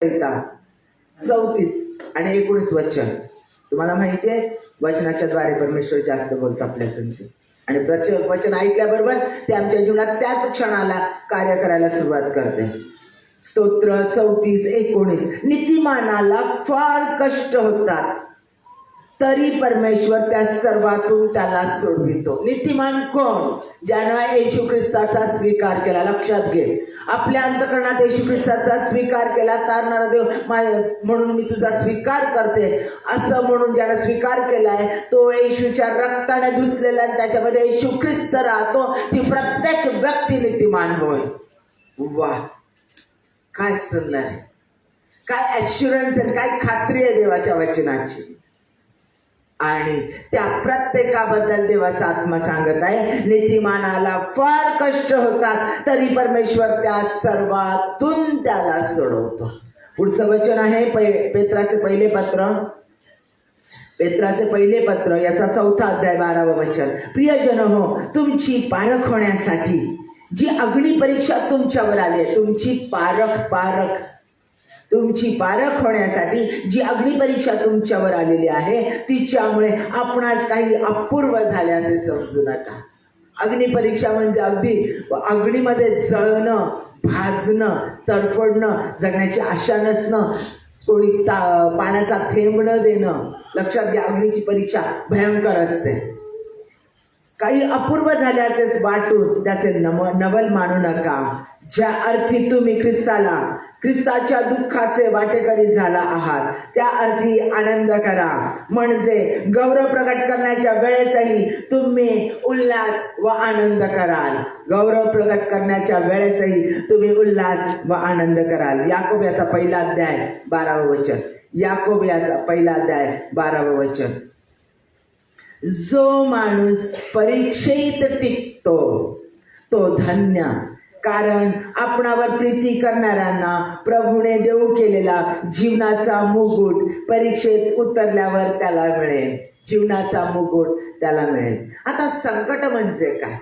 34 आणि 19 वचन. तुम्हाला माहिती आहे वचनाच्या द्वारे परमेश्वर जास्त बोलतो आपल्या संगती आणि वचन ऐकल्याबरोबर ते आमच्या जीवनात त्याच क्षणाला कार्य करायला सुरुवात करते. स्तोत्र 34:19. नीतिमानाला फार कष्ट होतात तरी परमेश्वर त्या सर्वातून त्याला सोडवितो. नीतिमान कोण? ज्यानं येशू ख्रिस्ताचा स्वीकार केला. लक्षात घे, आपल्या अंतःकरणात येशू ख्रिस्ताचा स्वीकार केला. तारणारा देव म्हणून मी तुझा स्वीकार करते असं म्हणून ज्यानं स्वीकार केलाय तो येशूच्या रक्ताने धुतलेला आहे, त्याच्यामध्ये येशू ख्रिस्त राहतो. ती प्रत्येक व्यक्ती नीतिमान होय. वा, काय सुंदर आहे, काय ॲश्युरन्स आहे, काय खात्री आहे देवाच्या वचनाची. आणि त्या प्रत्येकाबद्दल देवाचा आत्मा सांगत आहे, नीतिमानाला फार कष्ट होतात तरी परमेश्वर त्या सर्वातून त्याला सोडवतो. पुढचं वचन आहे पेत्राचे पहिले पत्र याचा 4 अध्याय 12वं वचन. प्रियजन हो, तुमची पारख होण्यासाठी जी अग्नी परीक्षा तुमच्यावर आली आहे, तुमची पारख होण्यासाठी जी अग्निपरीक्षा तुमच्यावर आलेली आहे तिच्यामुळे आपणास काही अपूर्व झाले असे समजू नका. अग्निपरीक्षा म्हणजे अगदी अग्नीमध्ये जळणं, भाजणं, तडफडणं, जगण्याची आशा नसणं, कोणी पाण्याचा थेंब न देणं. लक्षात घ्या, अग्नीची परीक्षा भयंकर असते. काही अपूर्व झाले असेच वाटून त्याचे नवल मानू नका. ज्या अर्थी तुम्ही ख्रिस्ताच्या दुःखाचे वाटेकरी झाला आहात त्या अर्थी आनंद करा. म्हणजे गौरव प्रकट करण्याच्या वेळेसही तुम्ही उल्हास व आनंद कराल. याकोब याचा पहिला अध्याय 12वं वचन. जो माणूस परीक्षेत टिकतो तो धन्य, कारण आपणावर प्रीती करणाऱ्यांना प्रभूने देऊ केलेला जीवनाचा मुकुट परीक्षेत उतरल्यावर त्याला मिळेल. आता संकट म्हणजे काय?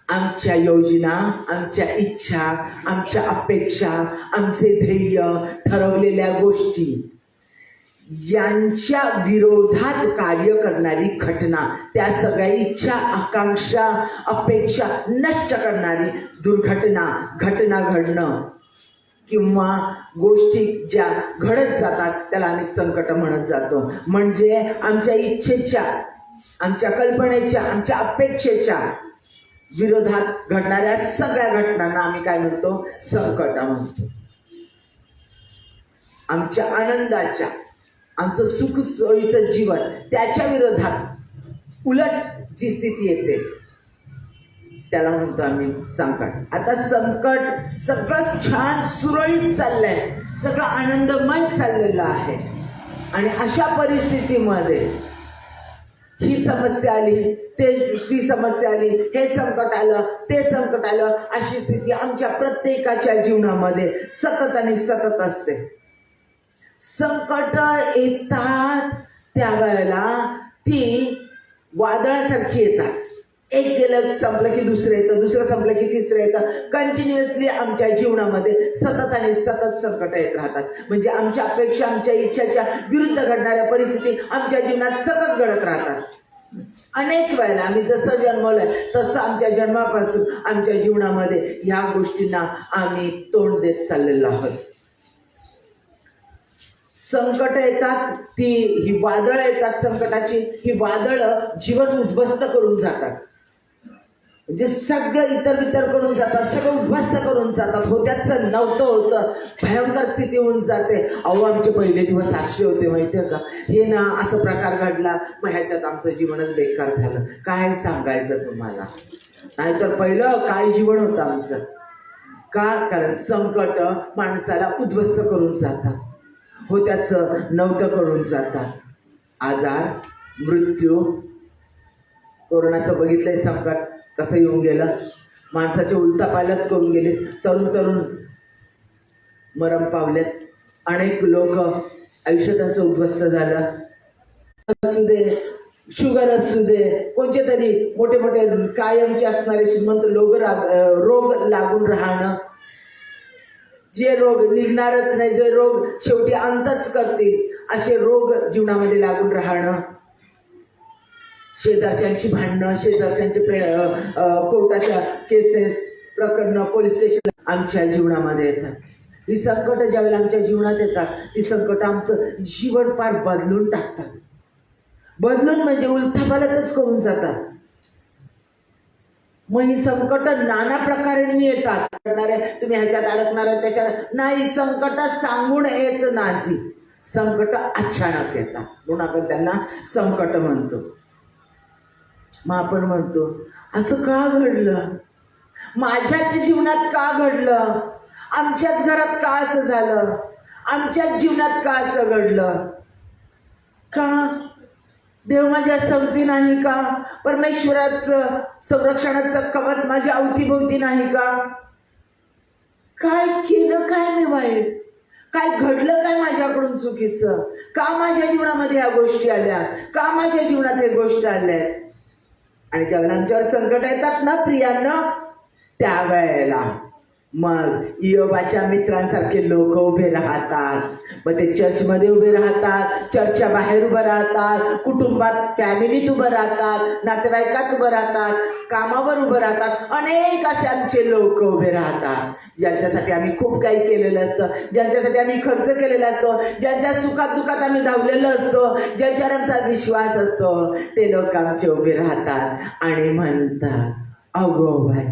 आमच्या योजना, आमच्या इच्छा, आमच्या अपेक्षा, आमचे ध्येय, ठरवलेल्या गोष्टी यांच्या विरोधात कार्य करणारी घटना, त्या सगळ्या इच्छा, आकांक्षा, अपेक्षा नष्ट करणारी घटना घडणं किंवा गोष्टी ज्या घडत जातात त्याला आम्ही संकट म्हणत जातो. म्हणजे आमच्या इच्छेच्या, आमच्या कल्पनेच्या, आमच्या अपेक्षेच्या विरोधात घडणाऱ्या सगळ्या घटनांना आम्ही काय म्हणतो? संकट म्हणतो. आमच्या आनंदाच्या, आमचं सुख सोयीचं जीवन त्याच्या विरोधात उलट जी स्थिती येते त्याला म्हणतो आम्ही संकट. आता संकट सगळं छान सुरळीत चाललंय, सगळं आनंदमय चाललेलं आहे आणि अशा परिस्थितीमध्ये ही समस्या आली, ती समस्या आली, हे संकट आलं, ते संकट आलं, अशी स्थिती आमच्या प्रत्येकाच्या जीवनामध्ये सतत आणि सतत असते. संकट येतात त्यावेळेला ती वादळासारखी येतात. एक गेलं संपलं की दुसरं येतं, दुसरं संपलं की तिसरं येतं. कंटिन्युअसली आमच्या जीवनामध्ये सतत आणि सतत संकट येत राहतात. म्हणजे आमच्या अपेक्षा, आमच्या इच्छाच्या विरुद्ध घडणाऱ्या परिस्थिती आमच्या जीवनात सतत घडत राहतात. अनेक वेळेला आम्ही जसं जन्मलोय तसं आमच्या जन्मापासून आमच्या जीवनामध्ये ह्या गोष्टींना आम्ही तोंड देत चाललेलो आहोत. संकट येतात, ही वादळं येतात संकटाची. ही वादळं जीवन उद्ध्वस्त करून जातात. म्हणजे सगळं इतर करून जातात, सगळं उद्ध्वस्त करून जातात. होत्याचं नव्हतं होतं, भयंकर स्थिती होऊन जाते. अहो, आमचे पहिले दिवस असे होते माहितीये का, हे ना असं प्रकार घडला, मग ह्याच्यात आमचं जीवनच बेकार झालं. काय सांगायचं तुम्हाला. नाहीतर पहिलं काय जीवन होतं आमचं. कारण संकट माणसाला उद्ध्वस्त करून जातात, होत्याचं नव्हतं करून जातात. आजार, मृत्यू, कोरोनाचं बघितलंय संकट कसं येऊन गेलं, माणसाचे उलथापालथ करून गेले. तरुण मरण पावलेत, अनेक लोक आयुष्य त्यांचं उद्ध्वस्त झालं. असू दे, शुगर असू दे, कोणते तरी मोठे कायमचे असणारे श्रीमंत रोग लागून राहणं, जे रोग निघणारच नाही, जे रोग शेवटी अंतच करतील, असे रोग जीवनामध्ये लागून राहणं, शेजारच्यांची भांडणं, शेजारच्यांचे कोर्टाच्या केसेस, प्रकरणं, पोलीस स्टेशन आमच्या जीवनामध्ये येतात. ही संकट ज्यावेळेला आमच्या जीवनात येतात, ती संकट आमचं जीवन फार बदलून टाकतात. बदलून म्हणजे उलथापालथच करून जातात. मग ही संकट नाना प्रकारे येतात. तुम्ही ह्याच्यात अडकणार आहे, त्याच्यात नाही. संकट सांगून येत नाही, संकट अचानक येतात, म्हणून आपण त्यांना संकट म्हणतो. मग आपण म्हणतो असं का घडलं, माझ्याच जीवनात का घडलं, आमच्याच घरात का असं झालं, आमच्याच जीवनात का असं घडलं, का देव माझ्या संगती नाही का, परमेश्वराचं संरक्षणाचं कवच माझ्या अवतीभोवती नाही का, काय केलं काय मी वाईट, काय घडलं काय माझ्याकडून चुकीचं, का माझ्या जीवनामध्ये ह्या गोष्टी आल्या, का माझ्या जीवनात हे गोष्ट आल्या. आणि ज्यावेळेला आमच्यावर संकट येतात ना प्रियांनो, त्यावेळेला मग इयोबाच्या मित्रांसारखे लोक उभे राहतात. मग ते चर्चमध्ये उभे राहतात, चर्चच्या बाहेर उभं राहतात, कुटुंबात फॅमिलीत उभं राहतात, नातेवाईकात उभं राहतात, कामावर उभं राहतात. अनेक असे आमचे लोक उभे राहतात, ज्यांच्यासाठी आम्ही खूप काही केलेलं असतं, ज्यांच्यासाठी आम्ही खर्च केलेला असतो, ज्यांच्या सुखात दुखात आम्ही धावलेलो असतो, ज्यांच्यावर आमचा विश्वास असतो. ते लोक आमचे उभे राहतात आणि म्हणतात, अगो बाई,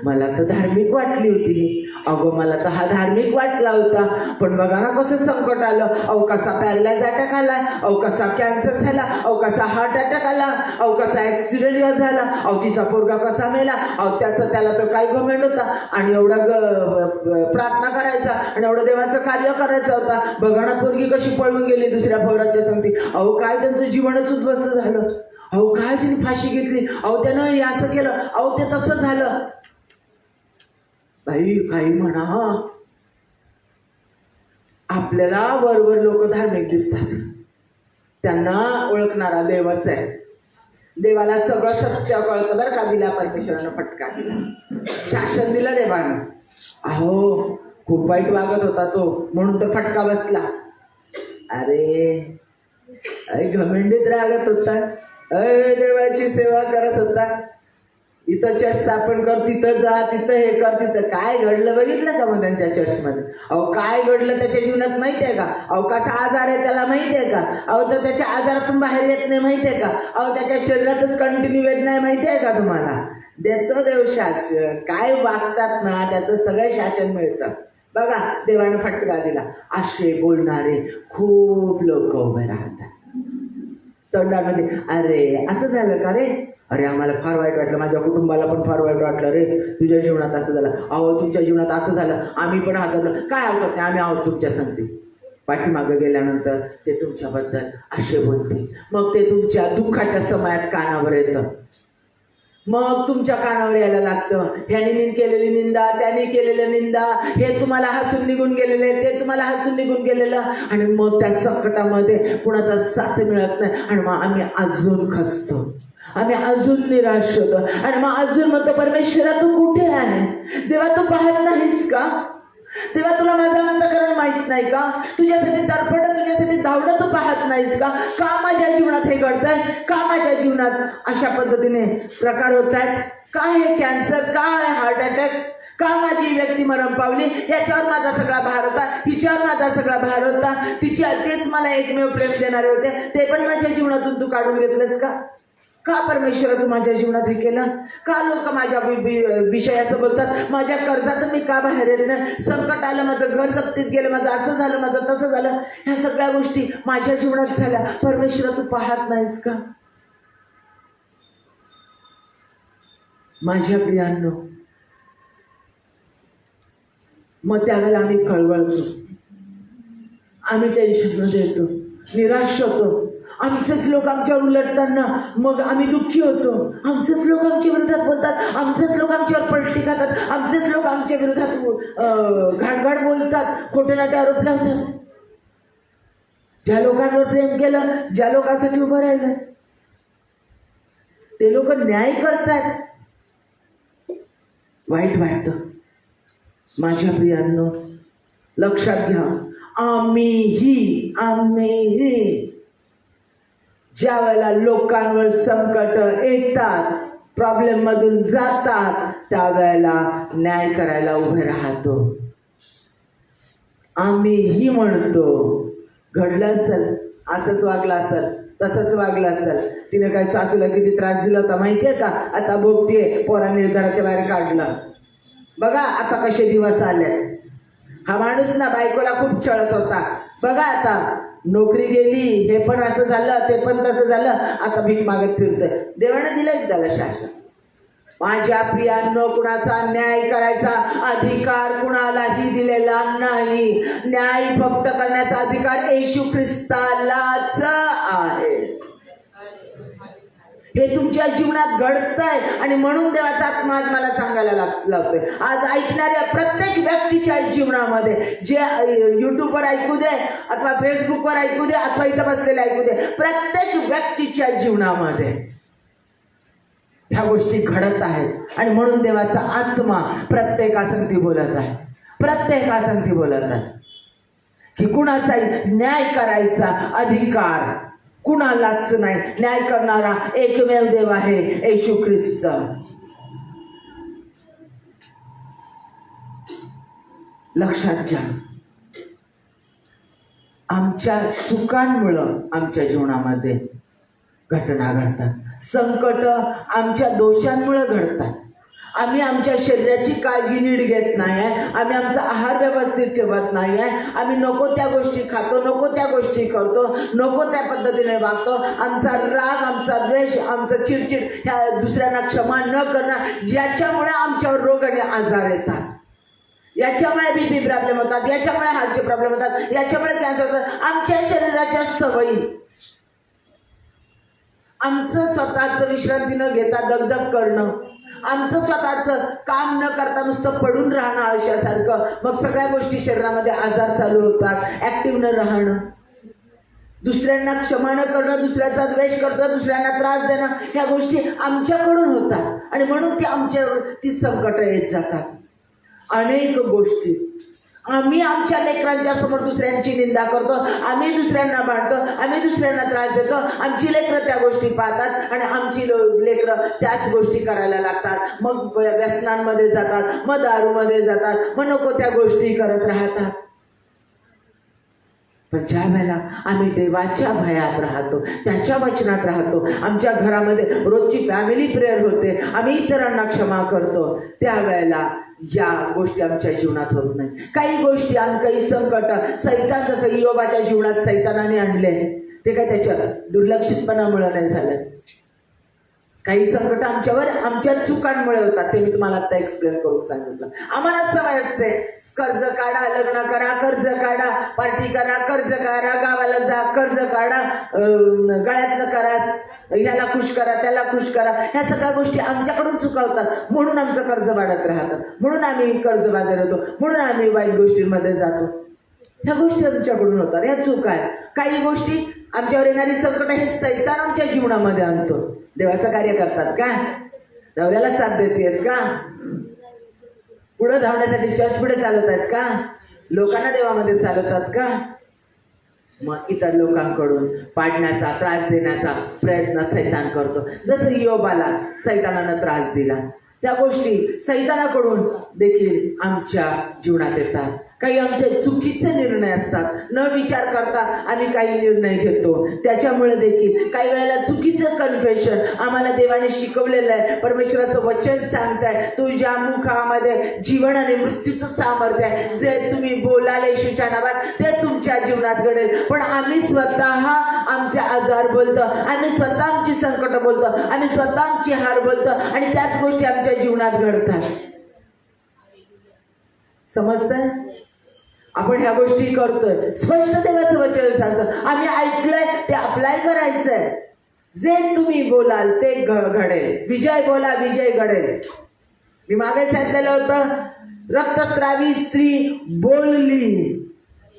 मला तर धार्मिक वाटली होती, अगो मला तर हा धार्मिक वाटला होता, पण बघा ना कसं संकट आलं, अहो कसा पॅरलाइज अटॅक आला, अहो कसा कॅन्सर झाला, अहो कसा हार्ट अटॅक आला, अहो कसा ऍक्सिडेंट झाला, अहो तिचा पोरगा कसा मेला, अहो त्याला तर काय घमेंड होता, आणि एवढा प्रार्थना करायचा, आणि एवढं देवाचं कार्य करायचं होता, बघा ना पोरगी कशी पळून गेली दुसऱ्या पोराच्या संगती, अहो काय त्यांचं जीवनच उद्ध्वस्त झालं, अहो काय तिने फाशी घेतली, अहो त्यानं असं केलं, अहो ते तसं झालं. बाई काही म्हणा, आपल्याला वरवर लोक धार्मिक दिसतात, त्यांना ओळखणारा देवच आहे. देवाला सगळं सत्य कळतं बरं का. दिला परमेश्वरानं फटका दिला, शासन दिलं देवानं. अहो खूप वाईट वागत होता तो, म्हणून तर फटका बसला. अरे घमेंडीत रागत होता, देवाची सेवा करत होता, इथं चर्च स्थापन कर, तिथं जा, तिथं हे कर, तिथं काय घडलं बघितलं का मग त्यांच्या चर्चमध्ये. अहो काय घडलं त्याच्या जीवनात माहिती आहे का, अहो कसा आजार आहे त्याला माहिती आहे का, अहो तर त्याच्या आजारातून बाहेर येत नाही माहिती आहे का, अहो त्याच्या शरीरातच कंटिन्यू वेदना आहे माहिती आहे का तुम्हाला. देतो देव शासन, काय वागतात ना त्याचं सगळं शासन मिळतं. बघा देवानं फटका दिला. असे बोलणारे खूप लोक उभे राहतात तोंडामध्ये. अरे असं झालं का रे, अरे आम्हाला फार वाईट वाटलं, माझ्या कुटुंबाला पण फार वाईट वाटलं रे, तुझ्या जीवनात असं झालं, अहो तुमच्या जीवनात असं झालं, आम्ही पण हातरलो, काय हरकत नाही, आम्ही आहोत तुमच्या संगती. पाठीमागं गेल्यानंतर ते तुमच्याबद्दल असे बोलतील, मग ते तुमच्या दुःखाच्या समयात कानावर येतं, मग तुमच्या कानावर यायला लागतं. ह्याने केलेली निंदा, त्याने केलेलं निंदा, हे तुम्हाला हसून निघून गेलेले, ते तुम्हाला हसून निघून गेलेलं, आणि मग त्या संकटामध्ये कुणाचा साथ मिळत नाही, आणि मग आम्ही अजून खचतो, आम्ही अजून निराश होतो, आणि मग अजून म्हणतो परमेश्वरा तू कुठे आहे, देवा तू पाहत नाहीस का, तेव्हा तुला माझं अंतःकरण माहित नाही का, तुझ्यासाठी तडफड, तुझ्यासाठी धावणं तू पाहत नाहीस का, का माझ्या जीवनात हे घडतंय, का माझ्या जीवनात अशा पद्धतीने प्रकार होत आहेत, का हे कॅन्सर, का हे हार्ट अटॅक, का माझी व्यक्ती मरण पावली, याच्यावर माझा सगळा भार होता, हिच्यावर माझा सगळा भार होता, तेच मला एकमेव प्रेम देणारे होते, ते पण माझ्या जीवनातून तू काढून घेतलंस का, का परमेश्वर तू माझ्या जीवनात हे केलं, का लोक माझ्या विषयाचं बोलतात, माझ्या कर्जातून मी का बाहेर येत नाही, संकट आलं, माझं घर जप्तीत गेलं, माझं असं झालं, माझं तसं झालं, ह्या सगळ्या गोष्टी माझ्या जीवनात झाल्या, परमेश्वर तू पाहत नाहीस का. माझ्या प्रियांनो, मग त्यावेळेला आम्ही खळवळतो, आम्ही टेन्शनमध्ये येतो, निराश होतो, आमचेच लोक आमच्यावर उलटताना मग आम्ही दुःखी होतो, आमचेच लोक आमच्या विरोधात बोलतात, आमचेच लोक आमच्यावर पलटी खातात, आमचेच लोक आमच्या विरोधात घाणघाण बोलतात, खोटे नाटे आरोप लावतात. ज्या लोकांवर प्रेम केलं, ज्या लोकांसाठी उभं राहिलं, ते लोक न्याय करतात, वाईट वाटतं. माझ्या प्रियांनो, लक्षात घ्या, आम्हीही ज्या वेळेला लोकांवर संकट येतात, प्रॉब्लेम मधून जातात, त्यावेळेला न्याय करायला उभे राहतो. आम्हीही म्हणतो घडलं असेल, असंच वागलं असेल, तसंच वागलं असेल, तिने काय सासूला किती त्रास दिला होता माहितीये का, आता भोगतीये, पोरांनी घराच्या बाहेर काढलं, बघा आता कसे दिवस आले. हा माणूस ना बायकोला खूप छळत होता, बघा आता नोकरी गेली, हे पण असं झालं, ते पण तसं झालं, आता भीक मागत फिरतोय. देवाने दिलंय त्याला शासन. माझ्या प्रियांनो, कुणाचा न्याय करायचा अधिकार कुणालाही दिलेला नाही. न्याय फक्त करण्याचा अधिकार येशू ख्रिस्तालाच आहे. हे तुमच्या जीवनात घडतंय आणि म्हणून देवाचा आत्मा आज मला सांगायला लावतोय. आज ऐकणाऱ्या प्रत्येक व्यक्तीच्या जीवनामध्ये, जे युट्यूबवर ऐकू दे अथवा फेसबुकवर ऐकू दे अथवा इथं बसलेले ऐकू दे, प्रत्येक व्यक्तीच्या जीवनामध्ये ह्या गोष्टी घडत आहेत आणि म्हणून देवाचा आत्मा प्रत्येकासंगती बोलत आहे, प्रत्येकासंगती बोलत आहे की कुणाचाही न्याय करायचा अधिकार कुणालाच नाही. न्याय करणारा एकमेव देव आहे, येशू ख्रिस्त. लक्षात घ्या, आमच्या चुकांमुळं आमच्या जीवनामध्ये घटना घडतात, संकट आमच्या दोषांमुळे घडतात. आम्ही आमच्या शरीराची काळजी नीट घेत नाही आहे, आम्ही आमचा आहार व्यवस्थित ठेवत नाही आहे, आम्ही नको त्या गोष्टी खातो, नको त्या गोष्टी करतो, नको त्या पद्धतीने वागतो. आमचा राग, आमचा द्वेष, आमचं चिडचिड, ह्या दुसऱ्यांना क्षमा न करणं, याच्यामुळे आमच्यावर रोग आणि आजार येतात. याच्यामुळे बीपी प्रॉब्लेम होतात, याच्यामुळे हार्टचे प्रॉब्लेम होतात, याच्यामुळे कॅन्सर होतात. आमच्या शरीराच्या सवयी, आमचं स्वतःचं विश्रांती न घेता दगदग करणं, आमचं स्वतःचं काम न करता नुसतं पडून राहणं आळशासारखं, मग सगळ्या गोष्टी शरीरामध्ये आजार चालू होतात. ऍक्टिव्ह न राहणं, दुसऱ्यांना क्षमा न करणं, दुसऱ्याचा द्वेष करणं, दुसऱ्यांना त्रास देणं, ह्या गोष्टी आमच्याकडून होतात आणि म्हणून ती आमच्यावर ती संकट येत जातात. अनेक गोष्टी आम्ही आमच्या लेकरांच्या समोर दुसऱ्यांची निंदा करतो, आम्ही दुसऱ्यांना भांडतो, आम्ही दुसऱ्यांना त्रास देतो. आमची लेकरं त्या गोष्टी पाहतात आणि आमची लेकरं त्याच गोष्टी करायला लागतात. मग व्यसनांमध्ये जातात, मग दारूमध्ये जातात, मग नको त्या गोष्टी करत राहतात. पण ज्या वेळेला आम्ही देवाच्या भयात राहतो, त्याच्या वचनात राहतो, आमच्या घरामध्ये रोजची फॅमिली प्रेयर होते, आम्ही इतरांना क्षमा करतो, त्यावेळेला या गोष्टी आमच्या जीवनात होत नाही. काही गोष्टी, काही संकट, सैतान, जसं योबाच्या जीवनात सैतानाने आणले, ते काय त्याच्या दुर्लक्षितपणामुळे नाही झालं. काही संकट आमच्यावर आमच्या चुकांमुळे होतात, ते मी तुम्हाला आता एक्सप्लेन करून सांगितलं. आम्हाला सवय असते, कर्ज काढा, लग्न करा, कर्ज काढा, पार्टी करा, कर्ज करा, गावाला जा, कर्ज काढा, गळ्यातलं करा, ह्याला खुश करा, त्याला खुश करा. ह्या सगळ्या गोष्टी आमच्याकडून चुकावतात, म्हणून आमचं कर्ज वाढत राहतं, म्हणून आम्ही कर्जबाजार होतो, म्हणून आम्ही वाईट गोष्टींमध्ये जातो. ह्या गोष्टी आमच्याकडून होतात, ह्या चूक आहे. काही गोष्टी आमच्यावर येणारी संकट हे सैतान आमच्या जीवनामध्ये आणतो. देवाचं कार्य करतात का? नवऱ्याला साथ देतेस का? पुढे धावण्यासाठी चर्च पुढे चालत आहेत का? लोकांना देवामध्ये चालवतात का? मग इतर लोकांकडून पाडण्याचा, त्रास देण्याचा प्रयत्न सैतान करतो. जसं योबाला सैतानानं त्रास दिला, त्या गोष्टी सैतानाकडून देखील आमच्या जीवनात येतात. काही आमचे चुकीचे निर्णय असतात, न विचार करता आम्ही काही निर्णय घेतो, त्याच्यामुळे देखील काही वेळेला चुकीचं कन्फेशन आम्हाला देवाने शिकवलेलं आहे. परमेश्वराचं वचन सांगताय, तुझ्या मुखामध्ये जीवन आणि मृत्यूचं सामर्थ्य आहे, जे तुम्ही बोलाल येशूच्या नावात ते तुमच्या जीवनात घडेल. पण आम्ही स्वतः आमचे आजार बोलतो, आम्ही स्वतः आमची संकट बोलतो, आम्ही स्वतः आमची हार बोलतो आणि त्याच गोष्टी आमच्या जीवनात घडतात. समजतंय? आपण ह्या गोष्टी करतोय, स्पष्ट देवाचं वचन सांगतं, आम्ही ऐकलंय ते अप्लाय करायचंय. जे तुम्ही बोलाल ते घडेल. विजय बोला, विजय घडेल. मी मागे सांगितलेलं होतं, रक्तस्रावी स्त्री बोलली,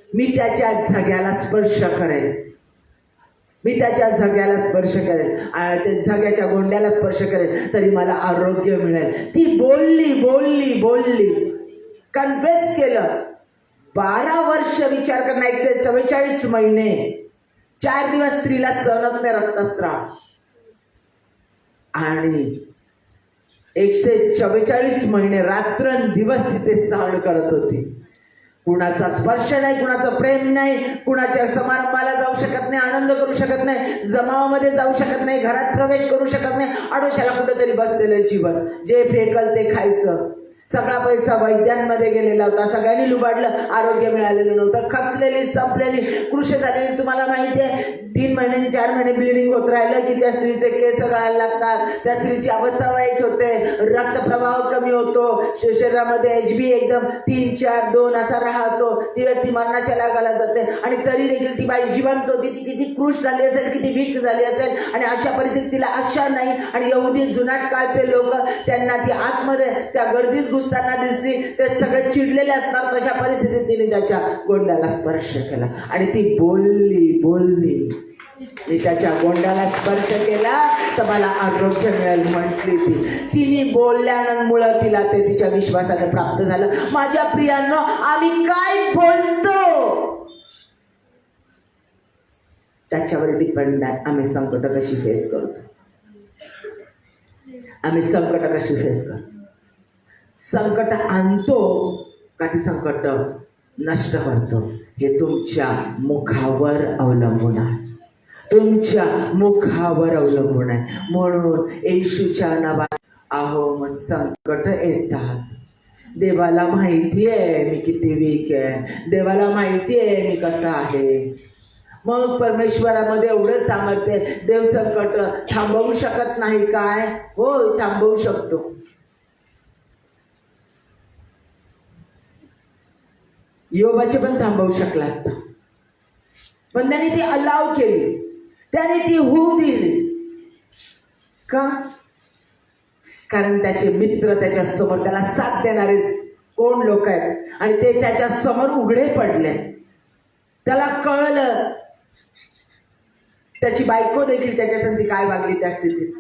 मी त्याच्या झग्याला स्पर्श करेल, मी त्याच्या झग्याला स्पर्श करेल, ते झग्याच्या गोंड्याला स्पर्श करेल तरी मला आरोग्य मिळेल. ती बोलली बोलली बोलली, कन्फेस केलं, 12 वर्ष विचार करणं, 144 महिने, 4 दिवस स्त्रीला सहनच नाही रक्तस्राव, आणि 144 महिने रात्रंदिवस तिथे सहन करत होती. कुणाचा स्पर्श नाही, कुणाचं प्रेम नाही, कुणाच्या समारंभाला जाऊ शकत नाही, आनंद करू शकत नाही, जमावामध्ये जाऊ शकत नाही, घरात प्रवेश करू शकत नाही, आडोशाला कुठेतरी बसलेलं जीवन, जे फेकल ते खायचं. सगळा पैसा वैद्यांमध्ये गेलेला होता, सगळ्यांनी लुबाडलं, आरोग्य मिळालेलं नव्हतं, खचलेली संपलेली कृषी झालेली. तुम्हाला माहिती आहे 3 महिने 4 महिने ब्लिडिंग होत राहिलं की त्या स्त्रीचे केस गळायला लागतात, त्या स्त्रीची अवस्था वाईट होते, रक्तप्रवाह कमी होतो, शरीरामध्ये HB एकदम 3, 4, 2 असा राहतो, ती व्यक्ती मरणाच्या लागाला जाते. आणि तरी देखील ती बाई जिवंत होती. ती किती क्रूश झाली असेल, किती भीक झाली असेल, आणि अशा परिस्थितीत तिला आशा नाही. आणि यहुदी जुनाट काळचे लोक, त्यांना ती आतमध्ये त्या गर्दीत घुसताना दिसली, ते सगळे चिडलेले असणार. तशा परिस्थितीत तिने त्याच्या गोंड्याला स्पर्श केला आणि ती बोलली, मी त्याच्या गोंड्याला स्पर्श केला तर मला आरोग्य मिळेल म्हटली. तिने बोलल्यामुळं तिला ते तिच्या विश्वासाने प्राप्त झालं. माझ्या प्रियांनो, आम्ही काय बोलतो त्याच्यावर डिपेंड आहे आम्ही संकट कशी फेस करतो. आम्ही संकट कशी फेस करतो. संकट आणतो का ती संकट नष्ट करतो, हे तुमच्या मुखावर अवलंबून आहे. तुमच्या मुखावर अवलंबून आहे. म्हणून येशूच्या नावात आहो मग संकट येतात. देवाला माहिती आहे मी किती वीक आहे, देवाला माहिती आहे मी कसा आहे. मग परमेश्वरामध्ये एवढं सामर्थ्य, देव संकट थांबवू शकत नाही काय? हो, थांबवू शकतो. योबाचे पण थांबवू शकला असता, पण त्याने ती अलाव केली, त्याने ती होऊ दिली. का? कारण त्याचे मित्र त्याच्या समोर त्याला साथ देणारे कोण लोक आहेत, आणि ते त्याच्या समोर उघडे पडले. त्याला कळलं, त्याची बायको देखील त्याच्यासाठी काय वागली त्या स्थितीत.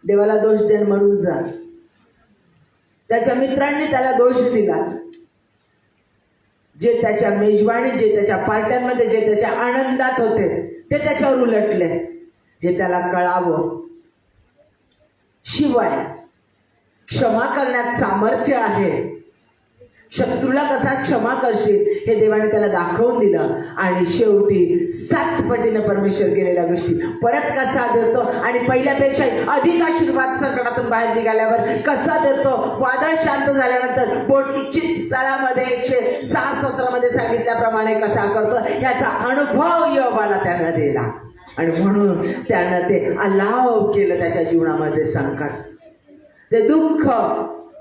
देवाला दोष देण म्हणून जा. त्याच्या मित्रांनी त्याला दोष दिला. जे त्याच्या मेजवानी, जे त्याच्या पार्ट्यांमध्ये, जे त्याच्या आनंदात होते, ते त्याच्यावर उलटले. हे त्याला कळावं. शिवाय क्षमा करण्यात सामर्थ्य आहे. शत्रूला कसा क्षमा करशील हे देवाने त्याला दाखवून दिलं. आणि शेवटी 7 पटीने परमेश्वर केलेल्या गोष्टी परत कसा देतो, आणि पहिल्यापेक्षा अधिक आशीर्वाद संकटातून बाहेर निघाल्यावर कसा देतो. वादळ शांत झाल्यानंतर बोट इच्छित स्थळामध्ये 106 स्तोत्रामध्ये सांगितल्याप्रमाणे कसा करतो, याचा अनुभव योबाला त्यानं दिला. आणि म्हणून त्यानं ते अलाव केलं त्याच्या जीवनामध्ये. संकट, ते दुःख,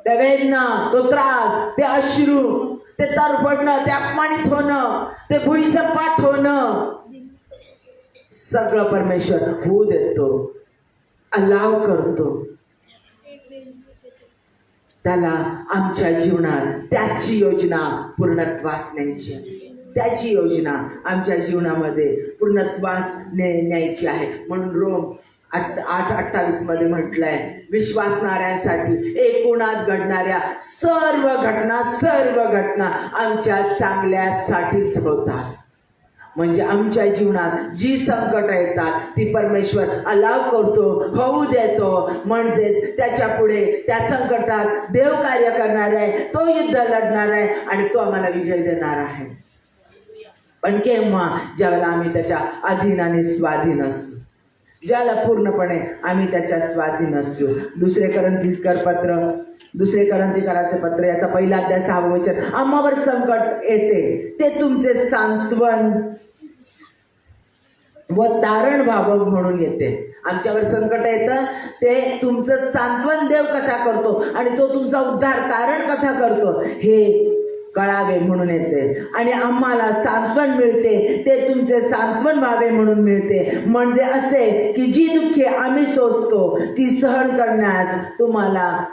त्या वेदना, तो त्रास, ते अश्रू, ते तरफडणं, ते अपमानित होणं, ते भुईसपाट होणं, सगळं परमेश्वर होऊ देतो, अलाव करतो. त्याला आमच्या जीवनात त्याची योजना पूर्णत्वास न्यायची आहे. त्याची योजना आमच्या जीवनामध्ये पूर्णत्वास न्यायची आहे. म्हणून रोम 8:28 मध्ये म्हटलंय, विश्वासणाऱ्यांसाठी एकूणात घडणाऱ्या सर्व घटना आमच्या चांगल्यासाठीच होतात. म्हणजे आमच्या जीवनात जी संकट येतात ती परमेश्वर अलाव करतो, होऊ देतो. म्हणजेच त्याच्या पुढे त्या संकटात देव कार्य करणार आहे, तो युद्ध लढणार आहे आणि तो आम्हाला विजय देणार आहे. पण केव्हा? ज्यावेळेला आम्ही त्याच्या अधीन आणि स्वाधीन असू, ज्याला पूर्णपणे आम्ही त्याच्या स्वाधीन असू. दुसरे करंथीकराचे पत्र याचा 1 अध्याय 6 वचन, आम्हावर संकट येते ते तुमचे सांत्वन व तारण व्हावं म्हणून येते. आमच्यावर संकट येतं ते तुमचं सांत्वन देव कसा करतो आणि तो तुमचा उद्धार तारण कसा करतो हे कळावे म्हणून येते. आणि आम्हाला सांत्वन मिळते ते तुमचे सांत्वन व्हावे म्हणून मिळते. म्हणजे असे की जी दुःखे आम्ही सोसतो ती सहन करण्यास तुम्हाला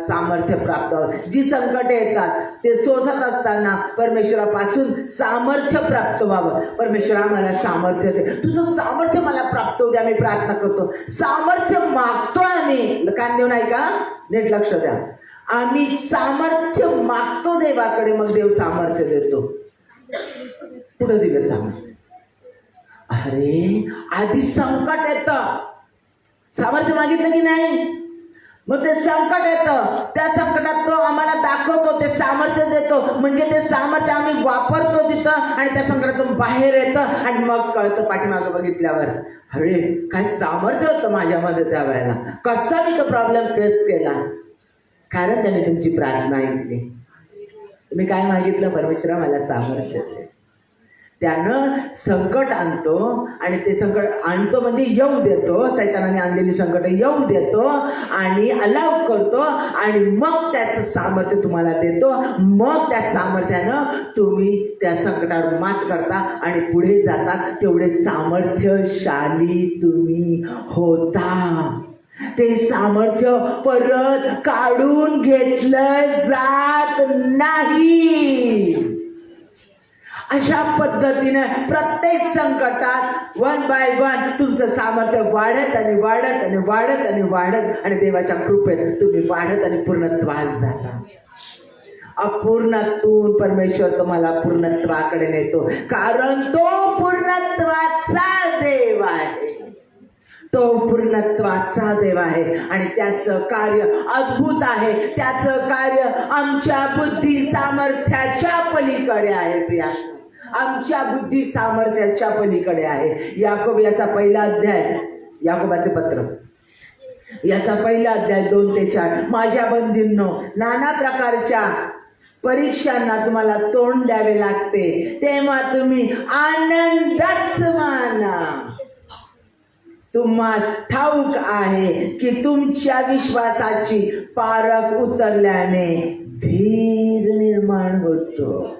सामर्थ्य प्राप्त व्हावे. जी संकट येतात ते सोसत असताना परमेश्वरापासून सामर्थ्य प्राप्त व्हावं. परमेश्वर आम्हाला सामर्थ्य दे, तुझं सामर्थ्य मला प्राप्त होऊ द्या. आम्ही प्रार्थना करतो, सामर्थ्य मागतो आम्ही. कान देऊ नाही का? नीट लक्ष द्या. आम्ही सामर्थ्य मागतो देवाकडे, मग देव सामर्थ्य देतो. कुठं दिलं सामर्थ्य? अरे आधी संकट येतं, सामर्थ्य मागितलं की नाही, मग ते संकट येतं, त्या संकटात तो आम्हाला दाखवतो, ते सामर्थ्य देतो, म्हणजे ते सामर्थ्य आम्ही वापरतो तिथं आणि त्या संकटातून बाहेर येतं आणि मग कळतं पाठीमागं बघितल्यावर, अरे काय सामर्थ्य होतं माझ्यामध्ये त्या वेळेला, कसा मी तो प्रॉब्लेम फेस केला. कारण त्याने तुमची प्रार्थना ऐकली. तुम्ही काय मागितलं? परमेश्वरा मला सामर्थ्य दे. त्यानं संकट आणतो आणि ते संकट आणतो म्हणजे येऊ देतो, सैतानाने आणलेली संकट येऊ देतो आणि अलाव करतो आणि मग त्याचं सामर्थ्य तुम्हाला देतो. मग त्या सामर्थ्यानं तुम्ही त्या संकटावर मात करता आणि पुढे जाता. तेवढे सामर्थ्यशाली तुम्ही होता. ते सामर्थ्य परत काढून घेतलं जात नाही. अशा पद्धतीने प्रत्येक संकटात वन बाय वन तुमचं सामर्थ्य वाढत आणि वाढत आणि वाढत आणि वाढत आणि देवाच्या कृपेत तुम्ही वाढत आणि पूर्णत्वास जाता. अपूर्णातून परमेश्वर तुम्हाला पूर्णत्वाकडे नेतो, कारण तो पूर्णत्वाचा देव आहे. तो पूर्णत्वाचा देव आहे आणि त्याचं कार्य अद्भुत आहे. त्याचं कार्य आमच्या बुद्धी सामर्थ्याच्या पलीकडे आहे. प्रिया, आमच्या बुद्धी सामर्थ्याच्या पलीकडे आहे. याकोब याचा पहिला अध्याय, याकोबाचे पत्र याचा पहिला अध्याय 2 ते 4. माझ्या बंधूंनो, नाना प्रकारच्या परीक्षांना तुम्हाला तोंड द्यावे लागते, तेव्हा तुम्ही आनंदच माना. तुम्हाला ठाऊक आहे की तुमच्या विश्वासाची पारख उतरल्याने धीर निर्माण होतो